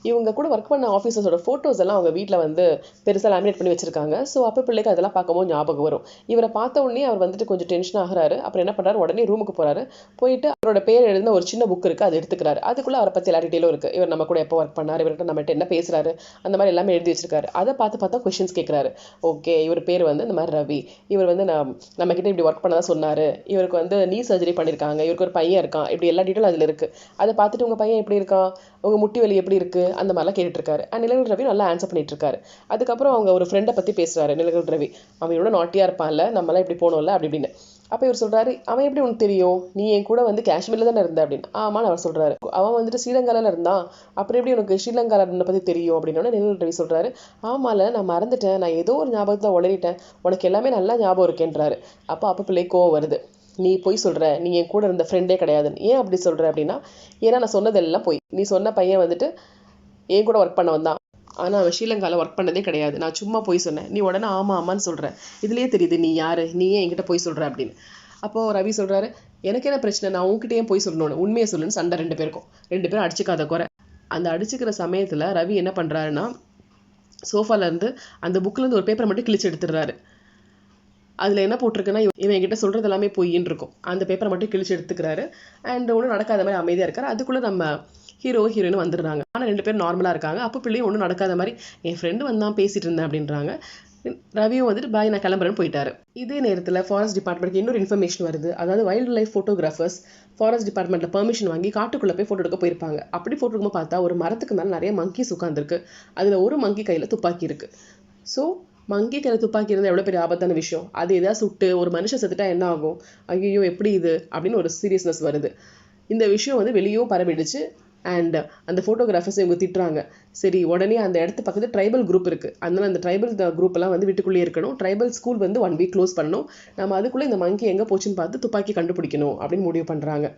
இவங்க கூட ஒர்க் பண்ண ஆஃபீஸர்ஸோட ஃபோட்டோஸ் எல்லாம் அவங்க வீட்டில் வந்து பெருசாக லேமினேட் பண்ணி வச்சிருக்காங்க. ஸோ அப்பா பிள்ளைக்கு அதெல்லாம் பார்க்கும்போது ஞாபகம் வரும். இவரை பார்த்த உடனே அவர் வந்துட்டு கொஞ்சம் டென்ஷன் ஆகிறாரு. அப்புறம் என்ன பண்ணுறாரு, உடனே ரூமுக்கு போகிறாரு. போயிட்டு அவரோட பேர் எழுதின ஒரு சின்ன புக் இருக்குது, அது எடுத்துக்கிறாரு. அதுக்குள்ளே அவரை பற்றி எல்லா டீட்டெயிலும் இருக்குது. இவர் நம்ம கூட எப்போ ஒர்க் பண்ணார், இவர்கிட்ட நம்மகிட்ட என்ன பேசுகிறாரு, அந்த மாதிரி எல்லாமே எழுதி வச்சிருக்காரு. அதை பார்த்தா கொஷின்ஸ் கேட்குறாரு. ஓகே, இவர் பேர் வந்து இந்த மாதிரி ரவி, இவர் வந்து நம்மக்கிட்ட இப்படி ஒர்க் பண்ணதான் சொன்னார், இவருக்கு வந்து நீ சர்ஜரி பண்ணியிருக்காங்க, இவருக்கு ஒரு பையன் இருக்கான், இப்படி எல்லா டீட்டெயிலும் அதில் இருக்குது. அதை பார்த்துட்டு உங்கள் பையன் எப்படி இருக்கான், உங்கள் முட்டி வலி எப்படி இருக்குது, அந்த மாதிரிலாம் கேட்டுட்ருக்காரு. நிலகல் ரவி நல்லா ஆன்சர் பண்ணிட்டு இருக்காரு. அதுக்கப்புறம் அவங்க ஒரு ஃப்ரெண்டை பற்றி பேசுகிறாரு நிலகல் ரவி. அவன் இவ்வளோ நாட்டியாக இருப்பான்ல, நம்மளாம் இப்படி போனோம்ல அப்படி இப்படின்னு. அப்போ இவர் சொல்கிறாரு, அவன் எப்படி உனக்கு தெரியும், நீ என் கூட வந்து காஷ்மீரில் தானே இருந்த அப்படின்னு. ஆமான்னு அவர் சொல்கிறாரு. அவன் வந்துட்டு ஸ்ரீலங்காவில் இருந்தான், அப்புறம் எப்படி உனக்கு ஸ்ரீலங்காவில் பற்றி தெரியும் அப்படின்னோட நிலகல் ரவி சொல்கிறாரு, ஆமால நான் மறந்துட்டேன், நான் ஏதோ ஒரு ஞாபகத்தை உளறிட்டேன், உனக்கு எல்லாமே நல்லா ஞாபகம் இருக்கேன்றாரு. அப்போ பிள்ளை கோவம் வருது. நீ போய் சொல்கிற, நீ என் கூட இருந்த ஃப்ரெண்டே கிடையாதுன்னு. ஏன் அப்படி சொல்கிற அப்படின்னா, ஏன்னா நான் சொன்னதெல்லாம் போய், நீ சொன்ன பையன் வந்துட்டு என் கூட ஒர்க் பண்ண வந்தான், ஆனால் அவன் ஸ்ரீலங்காவில் ஒர்க் பண்ணதே கிடையாது, நான் சும்மா போய் சொன்னேன். நீ உடனே ஆமான்னு சொல்கிற, இதுலேயே தெரியுது நீ யார், நீ ஏன் என்கிட்ட போய் சொல்கிற அப்படின்னு. அப்போது ரவி சொல்கிறாரு, எனக்கு என்ன பிரச்சனை, நான் உங்ககிட்ட ஏன் போய் சொல்லணும், உண்மையை சொல்லுன்னு சண்டை ரெண்டு பேரும் அடிச்சுக்காத குறை. அந்த அடிச்சுக்கிற சமயத்தில் ரவி என்ன பண்ணுறாருன்னா, சோஃபாலேருந்து அந்த புக்கிலேருந்து ஒரு பேப்பரை மட்டும் கிழிச்சு எடுத்துடுறாரு. அதில் என்ன போட்டிருக்குன்னா, இவன் என்கிட்ட சொல்கிறது எல்லாமே பொய்ன்னு இருக்கும். அந்த பேப்பரை மட்டும் கிழிச்சு எடுத்துக்கிறாரு. அண்ட் ஒன்றும் நடக்காத மாதிரி அமைதியாக இருக்காரு. அதுக்குள்ளே நம்ம ஹீரோயின் வந்துடுறாங்க. ஆனால் ரெண்டு பேரும் நார்மலாக இருக்காங்க. அப்போ பிள்ளையும் ஒன்றும் நடக்காத மாதிரி, என் ஃப்ரெண்டு வந்தான் பேசிகிட்டு இருந்தேன் அப்படின்றாங்க. ரவியும் வந்துட்டு பாய் நான் கிளம்புறேன்னு போயிட்டாரு. இதே நேரத்தில் ஃபாரஸ்ட் டிபார்ட்மெண்ட்க்கு இன்னொரு இன்ஃபர்மேஷன் வருது. அதாவது வைல்டு லைஃப் ஃபோட்டோகிராஃபர்ஸ் ஃபாரஸ்ட் டிபார்ட்மெண்ட்டில் பெர்மிஷன் வாங்கி காட்டுக்குள்ளே போய் ஃபோட்டோ எடுக்க போயிருப்பாங்க. அப்படி ஃபோட்டோ எடுக்கும்போது பார்த்தா ஒரு மரத்துக்கு மேலே நிறைய மங்கீஸ் உட்காந்துருக்கு. அதில் ஒரு மங்கி கையில் துப்பாக்கி இருக்குது. ஸோ மங்கி கையில் துப்பாக்கி இருந்தால் எவ்வளோ பெரிய ஆபத்தான விஷயம். அது எதாவது சுட்டு ஒரு மனுஷன் செத்துட்டா என்ன ஆகும், ஐயோ எப்படி இது அப்படின்னு ஒரு சீரியஸ்னஸ் வருது. இந்த விஷயம் வந்து வெளியும் பரவிடுச்சு. அண்ட் அந்த ஃபோட்டோகிராஃபர்ஸ் இவங்க திட்டுறாங்க. சரி, உடனே அந்த இடத்து பக்கத்தில் ட்ரைபல் குரூப் இருக்குது, அதனால அந்த ட்ரைபல் குரூப்பெல்லாம் வந்து வீட்டுக்குள்ளேயே இருக்கணும், ட்ரைபல் ஸ்கூல் வந்து 1 வீக் க்ளோஸ் பண்ணணும், நம்ம அதுக்குள்ளே இந்த மங்கி எங்கே போச்சுன்னு பார்த்து துப்பாக்கி கண்டுபிடிக்கணும் அப்படின்னு முடிவு பண்ணுறாங்க.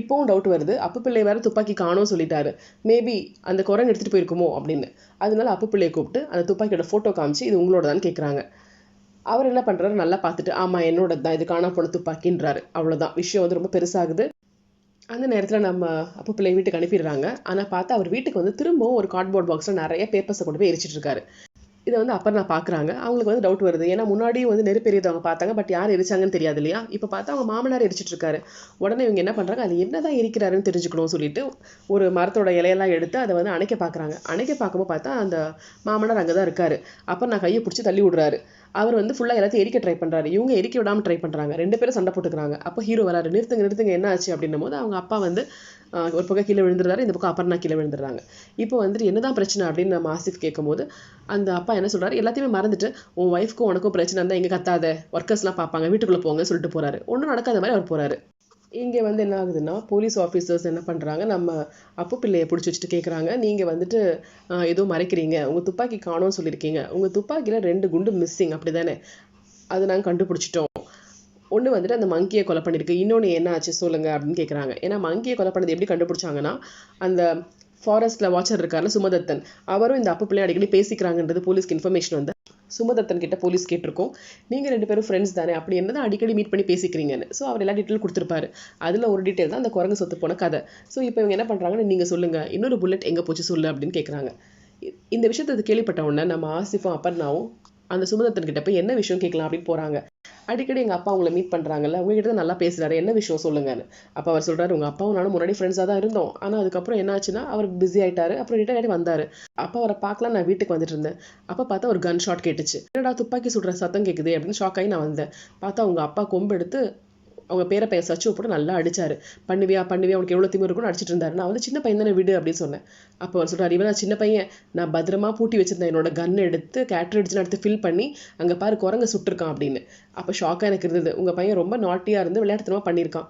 இப்போவும் டவுட் வருது, அப்பு பிள்ளை வேறு துப்பாக்கி காணோம் சொல்லிட்டாரு, மேபி அந்த குரங்கு எடுத்துகிட்டு போயிருக்குமோ அப்படின்னு. அதனால அப்பு பிள்ளையை கூப்பிட்டு அந்த துப்பாக்கியோட ஃபோட்டோ காமிச்சு இது உங்களோட தான் கேட்குறாங்க. அவர் என்ன பண்ணுறாரு, நல்லா பார்த்துட்டு ஆமாம் என்னோட தான், இது காணாம போன துப்பாக்கின்றாரு. அவ்வளோதான், விஷயம் வந்து ரொம்ப பெருசாகுது. அந்த நேரத்தில் நம்ம அப்பு பிள்ளை வீட்டுக்கு அனுப்பிடுறாங்க. ஆனால் பார்த்தா அவர் வீட்டுக்கு வந்து திரும்பவும் ஒரு கார்ட்போர்ட் பாக்ஸில் நிறைய பேப்பர்ஸை கொண்டு போய் எரிச்சிட்டு இருக்காரு. இதை வந்து அப்புறம் நான் பார்க்குறாங்க. அவங்களுக்கு வந்து டவுட் வருது. ஏன்னா முன்னாடியும் வந்து நெருப்பு எரியது பார்த்தாங்க, பட் யார் எரிச்சாங்கன்னு தெரியாது இல்லையா. இப்போ பார்த்தா அவங்க மாமனார் எரிச்சிட்டு இருக்காரு. உடனே இவங்க என்ன பண்ணுறாங்க, அது என்னதான் எரிக்கிறாருன்னு தெரிஞ்சுக்கணும் சொல்லிட்டு ஒரு மரத்தோட இலையெல்லாம் எடுத்து அதை வந்து அணைக்க பார்க்குறாங்க. அணைக்க பார்க்கும்போது பார்த்தா அந்த மாமனார் அங்கே தான் இருக்காரு. அப்புறம் நான் கையை பிடிச்சி தள்ளி விடுறாரு. அவர் வந்து ஃபுல்லாக எல்லாத்தையும் எரிக்க ட்ரை பண்ணுறாரு. இவங்க எரிக்க விடாமல் ட்ரை பண்ணுறாங்க. ரெண்டு பேரும் சண்டை போட்டுக்கிறாங்க. அப்போ ஹீரோ வராரு, நிறுத்துங்க என்ன ஆச்சு அப்படின்னும் போது அவங்க அப்பா வந்து ஒரு பக்கம் கீழே விழுந்துடுறாரு, இந்த பக்கம் அப்புறம் கீழே விழுந்துடுறாங்க. இப்போ வந்துட்டு என்னதான் பிரச்சனை அப்படின்னு நம்ம ஆசிஃப் கேட்கும்போது அந்த அப்பா என்ன சொல்கிறாரு, எல்லாத்தையுமே மறந்துட்டு உன் ஒய்ஃப்க்கும் உனக்கும் பிரச்சனை இருந்தால் எங்கே கத்தாத, ஒர்க்கர்ஸ்லாம் பார்ப்பாங்க, வீட்டுக்குள்ளே போங்க சொல்லிட்டு போகிறாரு. ஒன்றும் நடக்காத மாதிரி அவர் போகிறாரு. இங்கே வந்து என்ன ஆகுதுன்னா, போலீஸ் ஆஃபீஸர்ஸ் என்ன பண்ணுறாங்க, நம்ம அப்பு பிள்ளையை பிடிச்சி வச்சுட்டு கேட்குறாங்க, நீங்கள் வந்துட்டு ஏதோ மறைக்கிறீங்க, உங்கள் துப்பாக்கி காணோன்னு சொல்லியிருக்கீங்க, உங்கள் துப்பாக்கியில் 2 குண்டு மிஸ்ஸிங் அப்படி தானே, அது நாங்கள் கண்டுபிடிச்சிட்டோம். ஒன்று வந்துட்டு அந்த மங்கியை கொலை பண்ணியிருக்கு, இன்னொன்று என்ன ஆச்சு சொல்லுங்கள் அப்படின்னு கேட்குறாங்க. ஏன்னா மங்கியை கொலை பண்ணது எப்படி கண்டுபிடிச்சாங்கன்னா, அந்த ஃபாரஸ்ட்டில் வாட்சர் இருக்கார்ல சுமதத்தன், அவரும் இந்த அப்பு பிள்ளை அடிக்கடி பேசிக்கிறாங்கன்றது போலீஸ்க்கு இன்ஃபர்மேஷன் வந்து சுமதத்தன் கிட்ட போலீஸ் கேட்டிருக்கோம். நீங்கள் 2 பேரும் ஃப்ரெண்ட்ஸ் தானே, அப்படி என்னதான் அடிக்கடி மீட் பண்ணி பேசிக்கிறீங்கன்னு. ஸோ அவர் எல்லா டீட்டெயில் கொடுத்துருப்பாரு. அதில் ஒரு டீட்டெயில் தான் அந்த குரங்கு சொத்து போன கதை. ஸோ இப்போ இவங்க என்ன பண்ணுறாங்கன்னு, நீங்கள் சொல்லுங்கள், இன்னொரு புல்லட் எங்கே போச்சு சொல்லு அப்படின்னு கேட்குறாங்க. இந்த விஷயத்தை கேள்விப்பட்ட உடனே நம்ம ஆசிஃபும் அப்பர்னாவும் அந்த சுமதத்தன் கிட்ட போய் என்ன விஷயம் கேட்கலாம் அப்படின்னு போகிறாங்க. அடிக்கடி எங்கள் அப்பா உங்களை மீட் பண்ணுறாங்கல்ல, உங்ககிட்ட தான் நல்லா பேசுகிறாரு, என்ன விஷயம் சொல்லுங்கன்னு. அப்போ அவர் சொல்கிறாரு, உங்கள் அப்பாவும் நானும் முன்னாடி ஃப்ரெண்ட்ஸாக தான் இருந்தோம், ஆனால் அதுக்கப்புறம் என்ன ஆச்சுன்னா அவர் பிஸி ஆகிட்டாரு, அப்புறம் ரிட்டையர் ஆகி வந்தார். அப்போ அவரை பார்க்கலாம் நான் வீட்டுக்கு வந்துட்டு இருந்தேன். அப்போ பார்த்தா ஒரு கன் ஷாட் கேட்டுச்சு. என்னடா துப்பாக்கி சுடுற சத்தம் கேட்குது அப்படின்னு ஷாக் ஆகி நான் வந்தேன். பார்த்தா உங்கள் அப்பா கொம்பு எடுத்து அவங்க பேர பையன் சச்சுவை போட்டு நல்லா அடிச்சாரு. பண்ணுவியா உனக்கு எவ்வளோ திமிரு இருக்குன்னு அடிச்சிட்டு இருந்தாரு. நான் வந்து சின்ன பையன் தானே விடு அப்படின்னு சொன்னேன். அப்போ அவர் சொல்றாரு, இவன் நான் சின்ன பையன், நான் பத்திரமா பூட்டி வச்சிருந்தேன் என்னோட கன் எடுத்து கேட்ரேஜ்லாம் எடுத்து ஃபில் பண்ணி அங்கே பாரு குரங்க சுட்டிருக்கான் அப்படின்னு. அப்போ ஷாக்காக எனக்கு இருந்தது. உங்கள் பையன் ரொம்ப நாட்டியாக இருந்து விளையாட்டுத்தனமாக பண்ணியிருக்கான்.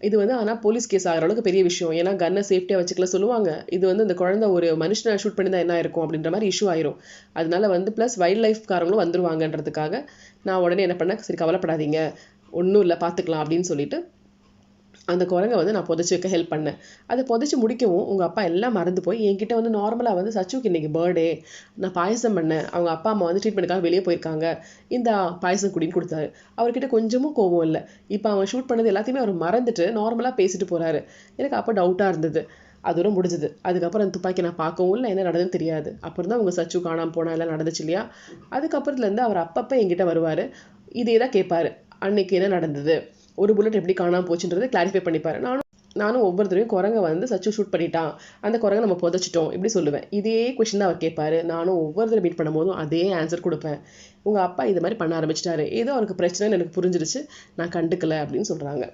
இது வந்து ஆனால் போலீஸ் கேஸ் ஆகிற அளவுக்கு பெரிய விஷயம். ஏன்னா கன்னை சேஃப்டியாக வச்சுக்கல சொல்லுவாங்க. இது வந்து இந்த குழந்தை ஒரு மனுஷனை ஷூட் பண்ணி தான் என்ன இருக்கும் அப்படின்ற மாதிரி இஷ்யூ ஆயிரும். அதனால வந்து ப்ளஸ் வைல்ட் லைஃப்காரங்களும் வந்துருவாங்கன்றதுக்காக நான் உடனே என்ன பண்ணேன், சரி கவலைப்படாதீங்க, ஒன்றும் இல்லை பார்த்துக்கலாம் அப்படின்னு சொல்லிட்டு அந்த குரங்கை வந்து நான் புதைச்சி வைக்க ஹெல்ப் பண்ணேன். அதை புதைச்சி முடிக்கவும் உங்கள் அப்பா எல்லாம் மறந்து போய் என்கிட்ட வந்து நார்மலாக வந்து சச்சுக்கு இன்றைக்கி பர்த்டே, நான் பாயசம் பண்ணேன், அவங்க அப்பா அம்மா வந்து ட்ரீட்மெண்ட்டுக்காக வெளியே போயிருக்காங்க, இந்த பாயசம் குடின்னு கொடுத்தாரு. அவர்கிட்ட கொஞ்சமும் கோவம் இல்லை. இப்போ அவன் ஷூட் பண்ணது எல்லாத்தையுமே அவர் மறந்துட்டு நார்மலாக பேசிட்டு போகிறாரு. எனக்கு அப்போ டவுட்டாக இருந்தது. அதோட முடிஞ்சது. அதுக்கப்புறம் அந்த துப்பாக்கி நான் பார்க்கவும் இல்லை, என்ன நடந்ததுன்னு தெரியாது. அப்புறம் தான் உங்கள் சச்சு காணாமல் போனால் எல்லாம் நடந்துச்சு இல்லையா. அதுக்கப்புறத்துலேருந்து அவர் அப்பப்போ என்கிட்ட வருவார், இதே தான் கேட்பார், அன்னைக்கு என்ன நடந்தது, ஒரு புல்லட் எப்படி காணாமல் போச்சுன்றதை கிளாரிஃபை பண்ணிப்பாரு. நானும் ஒவ்வொரு தடவையும் குரங்கை வந்து சச்சு ஷூட் பண்ணிட்டான், அந்த குரங்கை நம்ம புதைச்சிட்டோம் இப்படி சொல்லுவேன். இதே கொஷின் தான் அவர் கேட்பாரு. நானும் ஒவ்வொரு தடவை மீட் பண்ணும் போதும் அதே ஆன்சர் கொடுப்பேன். உங்கள் அப்பா இது மாதிரி பண்ண ஆரம்பிச்சிட்டாரு, ஏதோ அவருக்கு பிரச்சனைன்னு எனக்கு புரிஞ்சிருச்சு, நான் கண்டுக்கல அப்படின்னு சொல்கிறாங்க.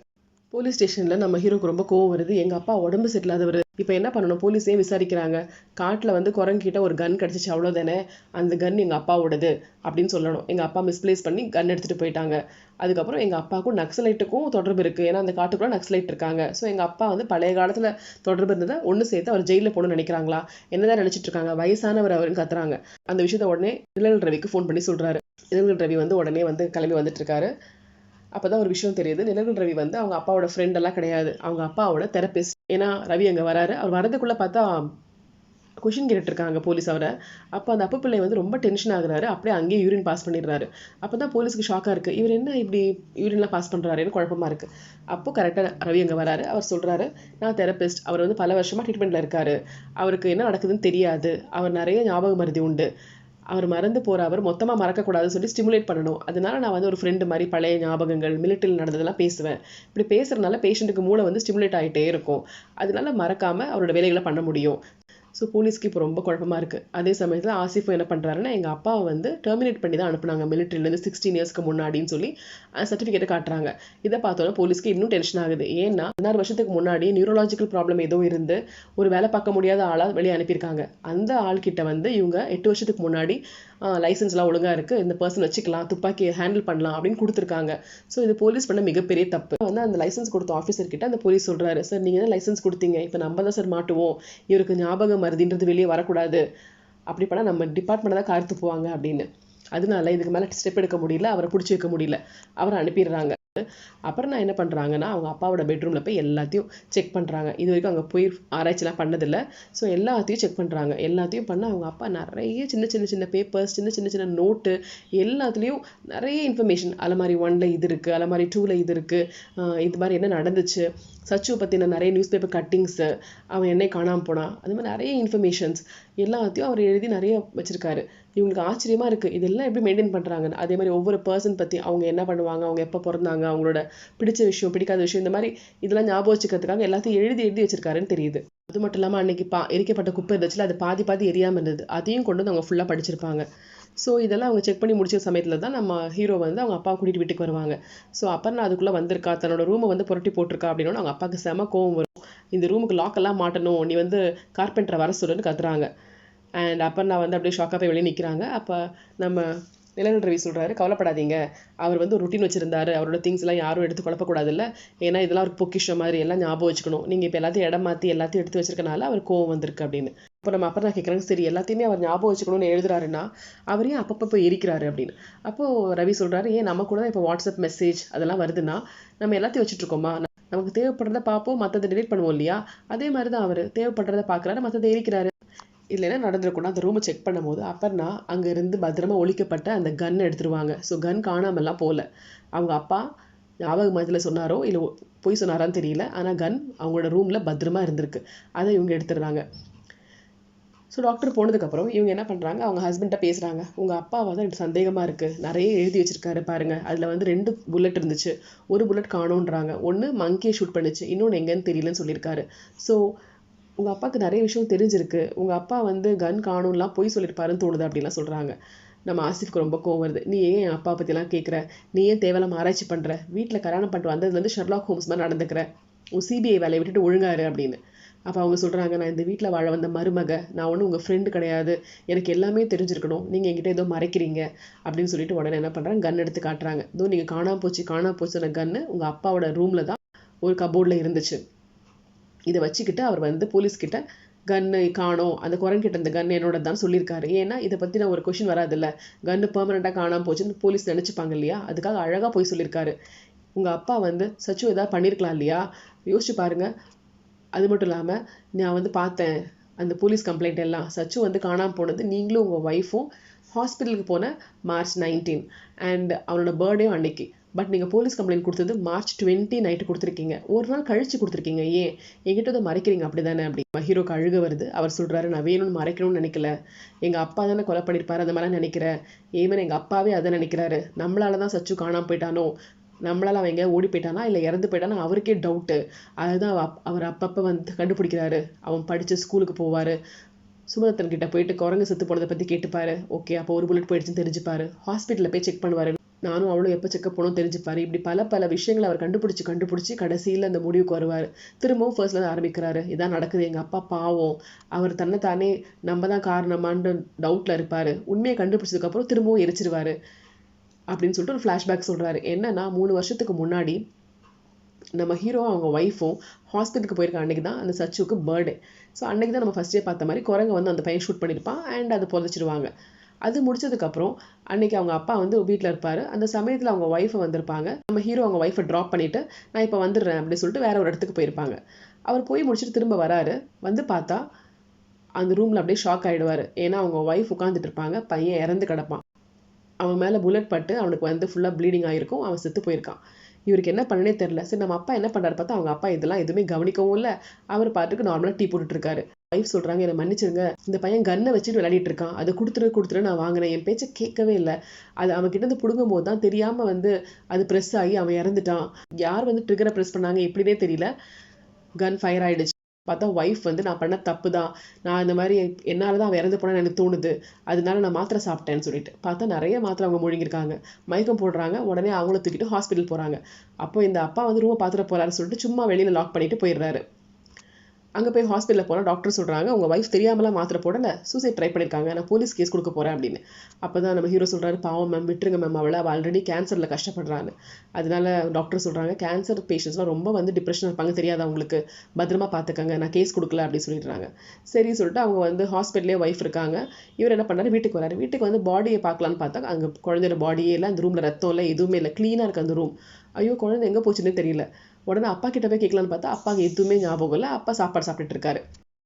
போலீஸ் ஸ்டேஷனில் நம்ம ஹீரோக்கு ரொம்ப கோவம் வருது. எங்கள் அப்பா உடம்பு சரியில்லாதவர், இப்போ என்ன பண்ணணும், போலீஸே விசாரிக்கிறாங்க. காட்டில் வந்து குரங்கிட்ட ஒரு கன் கிடச்சிச்சு, அவ்வளோதானே, அந்த கன் எங்கள் அப்பாவோடது அப்படின்னு சொல்லணும். எங்கள் அப்பா மிஸ்பிளேஸ் பண்ணி கன் எடுத்துகிட்டு போயிட்டாங்க. அதுக்கப்புறம் எங்கள் அப்பாவுக்கும் நக்சலைட்டுக்கும் தொடர்பு இருக்குது. ஏன்னா அந்த காட்டுக்குள்ள நக்சலைட் இருக்காங்க. ஸோ எங்கள் அப்பா வந்து பழைய காலத்தில் தொடர்பு இருந்ததை ஒன்று சேர்த்து அவர் ஜெயிலில் போகணும்னு நினைக்கிறாங்களா, என்னதான் நினச்சிட்டு இருக்காங்க, வயசானவர் அவருன்னு கத்துறாங்க. அந்த விஷயத்த உடனே நிழல் ரவிக்கு ஃபோன் பண்ணி சொல்கிறாரு. நிழல் ரவி வந்து உடனே வந்து கிளம்பி வந்துட்டு இருக்காரு. அப்போ தான் ஒரு விஷயம் தெரியுது, நிழல் ரவி வந்து அவங்க அப்பாவோட ஃப்ரெண்ட் எல்லாம் கிடையாது, அவங்க அப்பாவோட தெரபிஸ்ட். ஏன்னா ரவி அங்கே வராரு. அவர் வரதுக்குள்ளே பார்த்தா கொஷின் கேட்டுருக்காங்க போலீஸ் அவரை. அப்போ அந்த அப்பு பிள்ளை வந்து ரொம்ப டென்ஷன் ஆகுறாரு. அப்படியே அங்கேயே யூரின் பாஸ் பண்ணிடுறாரு. அப்போ தான் போலீஸ்க்கு ஷாக்காக இருக்குது, இவர் என்ன இப்படி யூரின்லாம் பாஸ் பண்ணுறாருன்னு குழப்பமாக இருக்குது. அப்போ கரெக்டாக ரவி அங்கே வராரு. அவர் சொல்கிறாரு, நான் தெரபிஸ்ட், அவர் வந்து பல வருஷமாக ட்ரீட்மெண்ட்டில் இருக்கார், அவருக்கு என்ன நடக்குதுன்னு தெரியாது, அவர் நிறைய ஞாபக மருதி உண்டு, அவர் மறந்து போகிற அவர் மொத்தமாக மறக்கக்கூடாதுன்னு சொல்லி ஸ்டிமுலேட் பண்ணணும். அதனால நான் வந்து ஒரு ஃப்ரெண்டு மாதிரி பழைய ஞாபகங்கள் மிலிட்டரியில் நடந்ததெல்லாம் பேசுவேன். இப்படி பேசுகிறதுனால பேஷண்ட்டுக்கு மூளை வந்து ஸ்டிமுலேட் ஆகிட்டே இருக்கும். அதனால மறக்காமல் அவரோட வேலைகளை பண்ண முடியும். ஸோ போலீஸ்க்கு இப்போ ரொம்ப குழப்பமாக இருக்குது. அதே சமயத்தில் ஆசிஃபும் என்ன பண்ணுறாருன்னா, எங்கள் அப்பாவை வந்து டெர்மினேட் பண்ணி தான் அனுப்புனாங்க மிலிட்டரியிலேருந்து 16 இயர்ஸ்க்கு முன்னாடின்னு சொல்லி சர்டிஃபிகேட்டை காட்டுறாங்க. இதை பார்த்தோன்னா போலீஸ்க்கு இன்னும் டென்ஷன் ஆகுது. ஏன்னா 16 வருஷத்துக்கு முன்னாடி நியூரலாஜிக்கல் ப்ராப்ளம் ஏதோ இருந்து ஒரு வேலை பார்க்க முடியாத ஆளாக வெளியே அனுப்பியிருக்காங்க. அந்த ஆள்கிட்ட வந்து இவங்க 8 வருஷத்துக்கு முன்னாடி லைசன்ஸ்லாம் ஒழுங்காக இருக்குது, இந்த பர்சன் வச்சுக்கலாம், துப்பாக்கியை ஹேண்டில் பண்ணலாம் அப்படின்னு கொடுத்துருக்காங்க. ஸோ இது போலீஸ் பண்ண மிகப்பெரிய தப்பு. வந்து அந்த லைசன்ஸ் கொடுத்த ஆஃபீஸர் கிட்ட அந்த போலீஸ் சொல்கிறாரு, சார் நீங்கள் தான் லைசன்ஸ் கொடுத்தீங்க, இப்போ நம்ம தான் சார் மாட்டுவோம், இவருக்கு ஞாபகம் மருதின்றது வெளியே வரக்கூடாது, அப்படி பண்ணால் நம்ம டிபார்ட்மெண்ட் தான் கார்த்து போவாங்க அப்படின்னு. அதனால இதுக்கு மேலே ஸ்டெப் எடுக்க முடியல, அவரை பிடிச்சி வைக்க முடியல, அவரை அனுப்பிடுறாங்க. அப்புறம் நான் என்ன பண்ணுறாங்கன்னா, அவங்க அப்பாவோட பெட்ரூமில் போய் எல்லாத்தையும் செக் பண்ணுறாங்க. இது வரைக்கும் அங்கே போய் ஆராய்ச்சிலாம் பண்ணதில்லை. ஸோ எல்லாத்தையும் செக் பண்ணுறாங்க. எல்லாத்தையும் பண்ண அவங்க அப்பா நிறைய சின்ன சின்ன சின்ன பேப்பர்ஸ், சின்ன சின்ன சின்ன நோட்டு, எல்லாத்துலேயும் நிறைய இன்ஃபர்மேஷன், அலமாரி 1ல் இது இருக்குது, அலமாரி 2ல் இது இருக்குது, இது மாதிரி என்ன நடந்துச்சு, சச்சுவை பற்றின நிறைய நியூஸ் பேப்பர் கட்டிங்ஸு, அவன் என்னை காணாமல் போனான், அது மாதிரி நிறைய இன்ஃபர்மேஷன்ஸ் எல்லாத்தையும் அவர் எழுதி நிறைய வச்சுருக்காரு. இவங்களுக்கு ஆச்சரியமாக இருக்குது, இதெல்லாம் எப்படி மெயின்டைன் பண்ணுறாங்கன்னு. அதே மாதிரி ஒவ்வொரு பர்சன் பற்றி, அவங்க என்ன பண்ணுவாங்க, அவங்க எப்போ பிறந்தாங்க, அவங்களோட பிடிச்ச விஷயம் பிடிக்காத விஷயம், இந்த மாதிரி இதெல்லாம் ஞாபகம் வச்சுக்கிறதுக்காக எல்லாத்தையும் எழுதி வச்சிருக்காருன்னு தெரியுது. அது மட்டும் இல்லாமல் அன்னைக்கு எரிக்கப்பட்ட குப்பை இருந்துச்சுல, அது பாதி எரியாமல் இருந்தது, அதையும் கொண்டு வந்து அவங்க ஃபுல்லாக படிச்சிருப்பாங்க. ஸோ இதெல்லாம் அவங்க செக் பண்ணி முடிச்ச சமயத்தில் தான் நம்ம ஹீரோ வந்து அவங்க அப்பா கூட்டிகிட்டு வீட்டுக்கு வருவாங்க. ஸோ அப்புறம் நான் அதுக்குள்ளே வந்திருக்கா, தன்னோட ரூமை வந்து புரட்டி போட்டிருக்கா அப்படின்னா அவங்க அப்பாவுக்கு செம கோவம் வரும். இந்த ரூமுக்கு லாக்கெல்லாம் மாட்டணும், நீ வந்து கார்பெண்டரை வர சொல்லுன்னு கத்துறாங்க. அண்ட் அப்புறம் நான் வந்து அப்படியே ஷாக்காக போய் வெளியே நிற்கிறாங்க. அப்போ நம்ம நிழல் ரவி சொல்கிறாரு, கவலைப்படாதீங்க, அவர் வந்து ஒரு ருட்டீன் வச்சுருந்தாரு, அவரோட திங்ஸ் எல்லாம் யாரும் எடுத்து குழப்பக்கூடாதுல்ல, ஏன்னா இதெல்லாம் ஒரு பொக்கிஷம் மாதிரி எல்லாம் ஞாபகம் வச்சுக்கணும், நீங்கள் இப்போ எல்லாத்தையும் இடம் மாற்றி எல்லாத்தையும் எடுத்து வச்சிருக்கனால அவர் கோவம் வந்திருக்கு அப்படின்னு. இப்போ நம்ம அப்புறம் நான் கேட்குறாங்க, சரி எல்லாத்தையுமே அவர் ஞாபகம் வச்சுக்கணும்னு எழுதுறாருன்னா அவர் ஏன் அப்பப்போ போய் எரிக்கிறாரு அப்படின்னு. அப்போது ரவி சொல்கிறாரு, ஏன் நம்ம கூட தான் இப்போ வாட்ஸ்அப் மெசேஜ் அதெல்லாம் வருதுன்னா நம்ம எல்லாத்தையும் வச்சுட்ருக்கோமா, நமக்கு தேவைப்படுறத பார்ப்போம், மற்றதை டிலீட் பண்ணுவோம் இல்லையா, அதே மாதிரி தான் அவர் தேவைப்படுறத பார்க்குறாரு, மற்றதை எரிக்கிறாரு. இதில் என்ன நடந்திருக்குன்னா, அந்த ரூமை செக் பண்ணும்போது அப்பர்னா அங்கே இருந்து பத்திரமா ஒழிக்கப்பட்ட அந்த கன் எடுத்துருவாங்க. ஸோ கன் காணாமல்லாம் போகல. அவங்க அப்பா ஞாபக மரத்தில் சொன்னாரோ இல்லை போய் சொன்னாரான்னு தெரியல, ஆனால் கன் அவங்களோட ரூமில் பத்திரமா இருந்திருக்கு. அதை இவங்க எடுத்துடுறாங்க. ஸோ டாக்டர் போனதுக்கப்புறம் இவங்க என்ன பண்ணுறாங்க, அவங்க ஹஸ்பண்ட்டை பேசுகிறாங்க, உங்கள் அப்பாவை தான் எனக்கு சந்தேகமாக இருக்குது, நிறைய எழுதி வச்சிருக்காரு பாருங்கள், அதில் வந்து 2 புல்லட் இருந்துச்சு, ஒரு புல்லட் காணோன்றாங்க, ஒன்று மங்கியை ஷூட் பண்ணிச்சு, இன்னொன்று எங்கன்னு தெரியலன்னு சொல்லியிருக்காரு. ஸோ உங்கள் அப்பாவுக்கு நிறைய விஷயம் தெரிஞ்சிருக்கு, உங்கள் அப்பா வந்து கன் காணும்லாம் போய் சொல்லியிருப்பாருன்னு தோணுது அப்படின்லாம் சொல்கிறாங்க. நம்ம ஆசிஃப்க்கு ரொம்ப கோவம் வருது. நீ ஏன் என் அப்பா பற்றிலாம் கேட்குற? நீ ஏன் தேவையில்லாம ஆராய்ச்சி பண்ணுற? வீட்டில் கல்யாணம் பண்ணிட்டு வந்ததுலேருந்து ஷெர்லாக் ஹோம்ஸ் மாதிரி நடந்துக்கிற. உன் சிபிஐ வேலையை விட்டுட்டு ஒழுங்காரு அப்படின்னு. அப்போ அவங்க சொல்கிறாங்க, நான் இந்த வீட்டில் வாழ வந்த மருமக, நான் ஒன்றும் உங்கள் ஃப்ரெண்டு கிடையாது, எனக்கு எல்லாமே தெரிஞ்சிருக்கணும், நீங்கள் என்கிட்ட ஏதோ மறைக்கிறீங்க அப்படின்னு சொல்லிட்டு உடனே என்ன பண்ணுறாங்க, கன் எடுத்து காட்டுறாங்க. இதோ நீங்கள் காணாம போச்சுன கன்று உங்கள் அப்பாவோட ரூமில் தான் ஒரு கபோர்டில் இருந்துச்சு. இதை வச்சுக்கிட்டு அவர் வந்து போலீஸ்கிட்ட கன்னு காணோம், அந்த குரங்கிட்ட இந்த கன் என்னோட தான் சொல்லியிருக்காரு. ஏன்னா இதை பற்றி நான் ஒரு கொஷின் வராதில்ல, கன்னு பெர்மனெண்ட்டாக காணாமல் போச்சுன்னு போலீஸ் நினச்சிப்பாங்க இல்லையா, அதுக்காக அழகாக போய் சொல்லியிருக்காரு. உங்கள் அப்பா வந்து சச்சு ஏதாவது பண்ணியிருக்கலாம் இல்லையா, யோசிச்சு பாருங்க. அது மட்டும் இல்லாமல் நான் வந்து பார்த்தேன் அந்த போலீஸ் கம்ப்ளைண்ட் எல்லாம், சச்சு வந்து காணாமல் போனது நீங்களும் உங்கள் ஒய்ஃபும் ஹாஸ்பிட்டலுக்கு போன March 19 அண்ட் அவனோட பர்த்டேயும் அன்னைக்கு. பட் நீங்கள் போலீஸ் கம்ப்ளைண்ட் கொடுத்தது March 20 நைட்டு கொடுத்துருக்கீங்க, ஒரு நாள் கழிச்சு கொடுத்துருக்கீங்க. ஏன் என்கிட்ட அதை மறைக்கிறீங்க அப்படி தானே? அப்படி ஹீரோக்கு அழுக வருது. அவர் சொல்கிறாரு, நான் வேணும்னு மறைக்கணும்னு நினைக்கல, எங்கள் அப்பா தானே கொலை பண்ணியிருப்பாரு, அந்த மாதிரிலாம் நினைக்கிறேன். ஏமன் எங்கள் அப்பாவே அதை நினைக்கிறாரு, நம்மளால தான் சச்சு காணாமல் போயிட்டானோ, நம்மளால அவன் எங்கேயா ஓடி போயிட்டானா இல்லை இறந்து போயிட்டானா அவருக்கே டவுட்டு. அதுதான் அவர் அப்பப்போ வந்து கண்டுபிடிக்கிறாரு. அவன் படித்த ஸ்கூலுக்கு போவார், சுமதத்தன் கிட்ட போயிட்டு குரங்கு செத்து போனதை பற்றி கேட்டுப்பாரு. ஓகே, அப்போ ஒரு புல்லட் போயிடுச்சுன்னு தெரிஞ்சுப்பாரு. ஹாஸ்பிட்டலில் போய் செக் பண்ணுவார், நானும் அவளும் எப்போ செக்அப் போனோம் தெரிஞ்சுப்பாரு. இப்படி பல விஷயங்களை அவர் கண்டுபிடிச்சி கடைசியில் அந்த முடிவுக்கு வருவார். திரும்பவும் ஃபர்ஸ்ட்ல ஆரம்பிக்கிறாரு. இதான் நடக்குது, எங்கள் அப்பா பாவம், அவர் தன்னைத்தானே நம்ம தான் காரணமான்னு டவுட்டில் இருப்பார். உண்மையை கண்டுபிடிச்சதுக்கப்புறம் திரும்பவும் எரிச்சிருவார் அப்படின்னு சொல்லிட்டு ஒரு ஃப்ளாஷ்பேக் சொல்கிறாரு. என்னன்னா 3 வருஷத்துக்கு முன்னாடி நம்ம ஹீரோ அவங்க ஒய்ஃபும் ஹாஸ்பிட்டலுக்கு போயிருக்க அன்றைக்கி தான் அந்த சச்சுக்கு பர்த்டே. ஸோ அன்றைக்கி தான் நம்ம ஃபஸ்ட்டே பார்த்த மாதிரி குரங்கை வந்து அந்த பையன் ஷூட் பண்ணியிருப்பான் அண்ட் அதை புதைச்சிடுவாங்க. அது முடிச்சதுக்கப்புறம் அன்றைக்கி அவங்க அப்பா வந்து வீட்டில் இருப்பார். அந்த சமயத்தில் அவங்க ஒய்ஃபை வந்திருப்பாங்க. நம்ம ஹீரோ அவங்க ஒய்ஃபை ட்ராப் பண்ணிவிட்டு நான் இப்போ வந்துடுறேன் அப்படின்னு சொல்லிட்டு வேற ஒரு இடத்துக்கு போயிருப்பாங்க. அவர் போய் முடிச்சுட்டு திரும்ப வராரு. வந்து பார்த்தா அந்த ரூமில் அப்படியே ஷாக் ஆகிடுவார். ஏன்னா அவங்க ஒய்ஃப் உட்காந்துட்டு இருப்பாங்க, பையன் இறந்து கிடப்பான். அவன் மேலே புல்லட் பட்டு அவனுக்கு வந்து ஃபுல்லாக ப்ளீடிங் ஆகிருக்கும், அவன் செத்து போயிருக்கான். இவருக்கு என்ன பண்ணனே தெரில. சரி நம்ம அப்பா என்ன பண்ணுறாரு பார்த்தா அவங்க அப்பா இதெல்லாம் எதுவுமே கவனிக்கவும் இல்லை, அவர் பாட்டுக்கு நார்மலாக டீ போட்டுட்ருக்காரு. ஒய்ஃப் சொல்கிறாங்க, என்னை மன்னிச்சிருங்க, இந்த பையன் கன்னை வச்சுட்டு விளையாடிட்டு இருக்கான், அதை கொடுத்துரு நான் வாங்கினேன், என் பேச்சை கேட்கவே இல்லை, அது அவன்கிட்ட இருந்து பிடுங்கும் போது தான் தெரியாமல் வந்து அது ப்ரெஸ் ஆகி அவன் இறந்துட்டான். யார் வந்து ட்ரிகரை ப்ரெஸ் பண்ணாங்க எப்படின்னே தெரியல, கன் ஃபயர் ஆகிடுச்சு. பார்த்தா ஒய்ஃப் வந்து நான் பண்ண தப்பு தான், நான் இந்த மாதிரி என்னால் தான் அவன் இறந்து போனான்னு எனக்கு தோணுது, அதனால நான் மாத்திரை சாப்பிட்டேன்னு சொல்லிட்டு பார்த்தா நிறைய மாத்திரை அவங்க முழுங்கிருக்காங்க, மயக்கம் போடுறாங்க. உடனே அவங்கள தூக்கிட்டு ஹாஸ்பிட்டல் போகிறாங்க. அப்போ இந்த அப்பா வந்து ரூமை பார்த்துட்டு போகிறாருன்னு சொல்லிட்டு சும்மா வெளியில் லாக் பண்ணிட்டு போயிடுறாரு. அங்கே போய் ஹாஸ்பிட்டலில் போனால் டாக்டர் சொல்கிறாங்க, உங்கள் ஒய்ஃப் தெரியாமலாம் மாத்திரை போடலை, சூசைட் ட்ரை பண்ணியிருக்காங்க, நான் போலீஸ் கேஸ் கொடுக்க போகிறேன் அப்படின்னு. அப்போ தான் நம்ம ஹீரோ சொல்கிறாரு, பாவம் மேம், விட்டுருங்க மேம், அவள் ஆல்ரெடி கேன்சரில் கஷ்டப்படுறான்னு. அதனால டாக்டர் சொல்கிறாங்க, கேன்சர் பேஷண்ட்ஸ்லாம் ரொம்ப வந்து டிப்ரெஷன் இருப்பாங்க, தெரியாதா உங்களுக்கு, பத்திரமா பார்த்துக்கங்க, நான் கேஸ் கொடுக்கல அப்படின்னு சொல்லிடுறாங்க. சரி சொல்லிட்டு அவங்க வந்து ஹாஸ்பிட்டலே ஒய்ஃப் இருக்காங்க. இவர் என்ன பண்ணாரு, வீட்டுக்கு வராரு. வீட்டுக்கு வந்து பாடியை பார்க்கலான்னு பார்த்தா அங்கே குழந்தையோட பாடியே இல்லை, அந்த ரூமில் ரத்தம் இல்லை, எதுவுமே இல்லை, க்ளீனாக இருக்குது அந்த ரூம். ஐயோ குழந்தை எங்கே போச்சுன்னே தெரியல. உடனே அப்பா கிட்ட போய் கேட்கலான்னு பார்த்தா அப்பாவுக்கு எதுவுமே ஞாபகம் இல்லை, அப்பா சாப்பாடு சாப்பிட்டுட்டு இருக்காரு.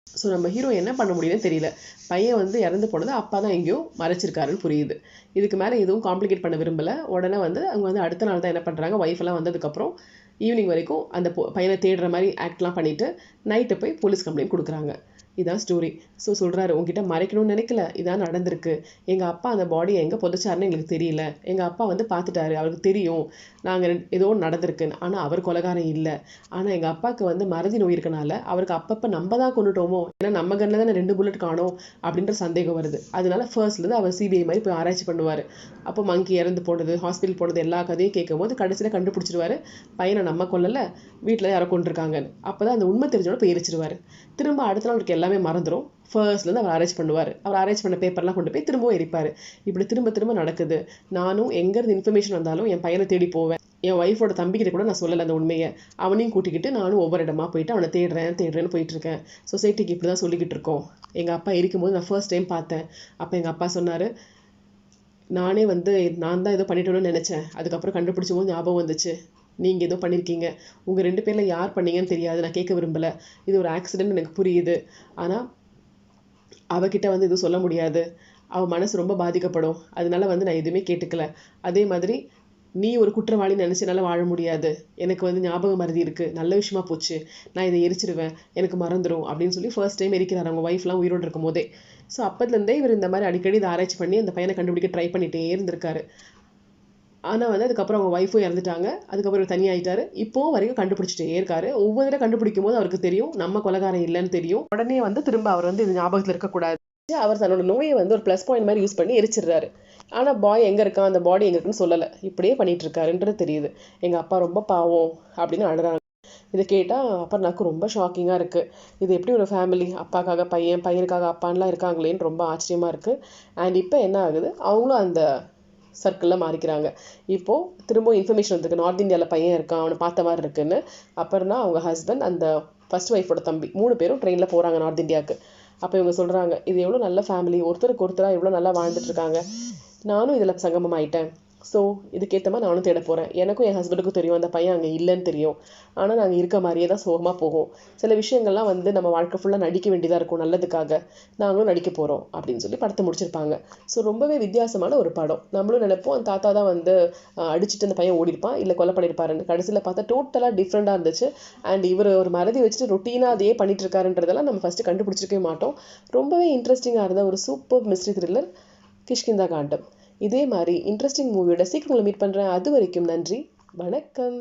ஸோ நம்ம ஹீரோ என்ன பண்ண முடியும்னு தெரியல. பையன் வந்து இறந்து போனது அப்பா தான் எங்கேயோ மறைச்சிருக்காருன்னு புரியுது. இதுக்கு மேலே எதுவும் காம்ப்ளிகேட் பண்ண விரும்பலை. உடனே வந்து அவங்க வந்து அடுத்த நாள் தான் என்ன பண்ணுறாங்க, ஒய்ஃபெல்லாம் வந்ததுக்கப்புறம் ஈவினிங் வரைக்கும் அந்த பையனை தேடுற மாதிரி ஆக்ட்லாம் பண்ணிவிட்டு நைட்டு போய் போலீஸ் கம்ப்ளைண்ட் கொடுக்குறாங்க. இதான் ஸ்டோரி. ஸோ சொல்கிறாரு, உங்ககிட்ட மறைக்கணும்னு நினைக்கல, இதான் நடந்திருக்கு. எங்கள் அப்பா அந்த பாடியை எங்கே புதைச்சாருன்னு எங்களுக்கு தெரியல, எங்கள் அப்பா வந்து பார்த்துட்டாரு, அவருக்கு தெரியும் நாங்கள் ஏதோ நடந்திருக்குன்னு, ஆனால் அவர் கொலைகாரம் இல்லை. ஆனால் எங்கள் அப்பாவுக்கு வந்து மறதி நோய் இருக்கனால அவருக்கு அப்பப்போ நம்ம தான் கொண்டுட்டோமோ, ஏன்னா நம்ம கண்ணில் தான் 2 புல்லட் காணோம் அப்படின்ற சந்தேகம் வருது. அதனால ஃபர்ஸ்ட்லேருந்து அவர் சிபிஐ மாதிரி போய் ஆராய்ச்சி பண்ணுவார். அப்போ மங்கி இறந்து போனது, ஹாஸ்பிட்டல் போனது எல்லா கதையும் கேட்கும் போது கடைசியில் கண்டுபிடிச்சிருவாரு, பையனை நம்ம கொல்லலை, வீட்டில் யாரோ கொண்டிருக்காங்கன்னு. அப்போ தான் அந்த உண்மை தெரிஞ்சோட போய் எரிச்சிருவார். திரும்ப அடுத்த நாள் எல்லாமே மறந்துடும். ஃபர்ஸ்ட்லேருந்து அவர் அரேஞ்ச் பண்ணுவார். அவர் அரேஞ்ச் பண்ண பேப்பர்லாம் கொண்டு போய் திரும்பவும் எரிப்பார். இப்படி திரும்ப நடக்குது. நானும் எங்கேருந்து இன்ஃபர்மேஷன் வந்தாலும் என் பையனை தேடி போவேன். என் ஒய்ஃபோட தம்பிக்கிட்ட கூட நான் சொல்லலை அந்த உண்மையை. அவனையும் கூட்டிக்கிட்டு நானும் ஒவ்வொரு இடமா போயிட்டு அவனை தேடுறேன்னு போயிட்டுருக்கேன். சொசைட்டிக்கு இப்படி தான் சொல்லிக்கிட்டு இருக்கோம். எங்கள் அப்பா இருக்கும்போது நான் ஃபர்ஸ்ட் டைம் பார்த்தேன். அப்போ எங்கள் அப்பா சொன்னார், நானே வந்து நான் தான் ஏதோ பண்ணிட்டோன்னு நினச்சேன், அதுக்கப்புறம் கண்டுபிடிச்சும் போது ஞாபகம் வந்துச்சு, நீங்கள் ஏதோ பண்ணியிருக்கீங்க, உங்கள் 2 பேரில் யார் பண்ணீங்கன்னு தெரியாது, நான் கேட்க விரும்பலை, இது ஒரு ஆக்சிடென்ட் எனக்கு புரியுது, ஆனால் அவகிட்ட வந்து எதுவும் சொல்ல முடியாது, அவள் மனசு ரொம்ப பாதிக்கப்படும், அதனால வந்து நான் எதுவுமே கேட்டுக்கல. அதே மாதிரி நீ ஒரு குற்றவாளின்னு நினச்சி என்னால் வாழ முடியாது, எனக்கு வந்து ஞாபகம் மறதி இருக்குது, நல்ல விஷயமா போச்சு, நான் இதை எரிச்சிடுவேன், எனக்கு மறந்துடும் அப்படின்னு சொல்லி ஃபர்ஸ்ட் டைம் எரிக்கிறார் அவங்க ஒய்ஃப்லாம் உயிரோடு இருக்கும் போதே. ஸோ அப்போதுலேருந்தே இவர் இந்த மாதிரி அடிக்கடி இதை ஆராய்ச்சி பண்ணி அந்த பையனை கண்டுபிடிக்க ட்ரை பண்ணிகிட்டே இருந்திருக்காரு. ஆனால் வந்து அதுக்கப்புறம் அவங்க ஒய்ஃபும் இறந்துட்டாங்க. அதுக்கப்புறம் இவர் தனியாகிட்டாரு. இப்போவும் வரைக்கும் கண்டுபிடிச்சிட்டே இருக்காரு. ஒவ்வொரு தடவை கண்டுபிடிக்கும் போது அவருக்கு தெரியும் நம்ம கொலைகாரம் இல்லைன்னு தெரியும். உடனே வந்து திரும்ப அவர் வந்து இது ஞாபகத்தில் இருக்கக்கூடாது. அவர் தன்னோட நோயை வந்து ஒரு ப்ளஸ் பாயிண்ட் மாதிரி யூஸ் பண்ணி எரிச்சிடுறாரு. ஆனால் பாய் எங்கே இருக்கான், அந்த பாடி எங்கே இருக்குன்னு சொல்லலை, இப்படியே பண்ணிட்டு இருக்காருன்றது தெரியுது. எங்கள் அப்பா ரொம்ப பாவம் அப்படின்னு அழுறாங்க. இதை கேட்டால் அப்புறம் ரொம்ப ஷாக்கிங்காக இருக்குது. இது எப்படி ஒரு ஃபேமிலி, அப்பாக்காக பையன், பையனுக்காக அப்பான்லாம் இருக்காங்களேன்னு ரொம்ப ஆச்சரியமாக இருக்குது. அண்ட் இப்போ என்ன ஆகுது, அவங்களும் அந்த சர்க்கிளில் மாறிக்கிறாங்க. இப்போது திரும்ப இன்ஃபர்மேஷன் வந்துருக்கு, நார்த் இந்தியாவில் பையன் இருக்கான், அவனை பார்த்த மாதிரி இருக்குன்னு. அப்புறம் தான் அவங்க ஹஸ்பண்ட், அந்த ஃபர்ஸ்ட் ஒய்ஃபோட தம்பி, 3 பேரும் ட்ரெயினில் போகிறாங்க நார்த் இந்தியாவுக்கு. அப்போ இவங்க சொல்கிறாங்க, இது எவ்வளோ நல்ல ஃபேமிலி, ஒருத்தருக்கு ஒருத்தராக எவ்வளோ நல்லா வாழ்ந்துட்டுருக்காங்க, நானும் இதில் சங்கமம் ஆயிட்டேன். ஸோ இதுக்கேற்ற மாதிரி நானும் தேட போகிறேன். எனக்கும் என் ஹஸ்பண்டுக்கும் தெரியும் அந்த பையன் அங்கே இல்லைன்னு தெரியும். ஆனால் நாங்கள் இருக்க மாதிரியே தான் சோகமாக போகும். சில விஷயங்கள்லாம் வந்து நம்ம வாழ்க்கை ஃபுல்லாக நடிக்க வேண்டியதாக இருக்கும், நல்லதுக்காக நாங்களும் நடிக்க போகிறோம் அப்படின்னு சொல்லி படத்தை முடிச்சிருப்பாங்க. ஸோ ரொம்பவே வித்தியாசமான ஒரு படம். நம்மளும் நினைப்போம் அந்த தாத்தா தான் வந்து அடிச்சுட்டு அந்த பையன் ஓடிருப்பான், இல்லை கொலை பண்ணியிருப்பாருன்னு. கடைசியில் பார்த்தா டோட்டலாக டிஃப்ரெண்ட்டாக இருந்துச்சு. அண்ட் இவர் ஒரு மறதி வச்சுட்டு ரொட்டீனாக அதையே பண்ணிட்டு இருக்காருன்றதெல்லாம் நம்ம ஃபஸ்ட்டு கண்டுபிடிச்சிருக்கவே மாட்டோம். ரொம்பவே இன்ட்ரெஸ்டிங்காக இருந்த ஒரு சூப்பர் மிஸ்ட்ரி த்ரில்லர் கிஷ்கிந்தா காண்டம். இதே மாதிரி இன்ட்ரெஸ்டிங் மூவியோட சீக்கிரம் உங்களை மீட் பண்ணுறேன். அது வரைக்கும் நன்றி, வணக்கம்.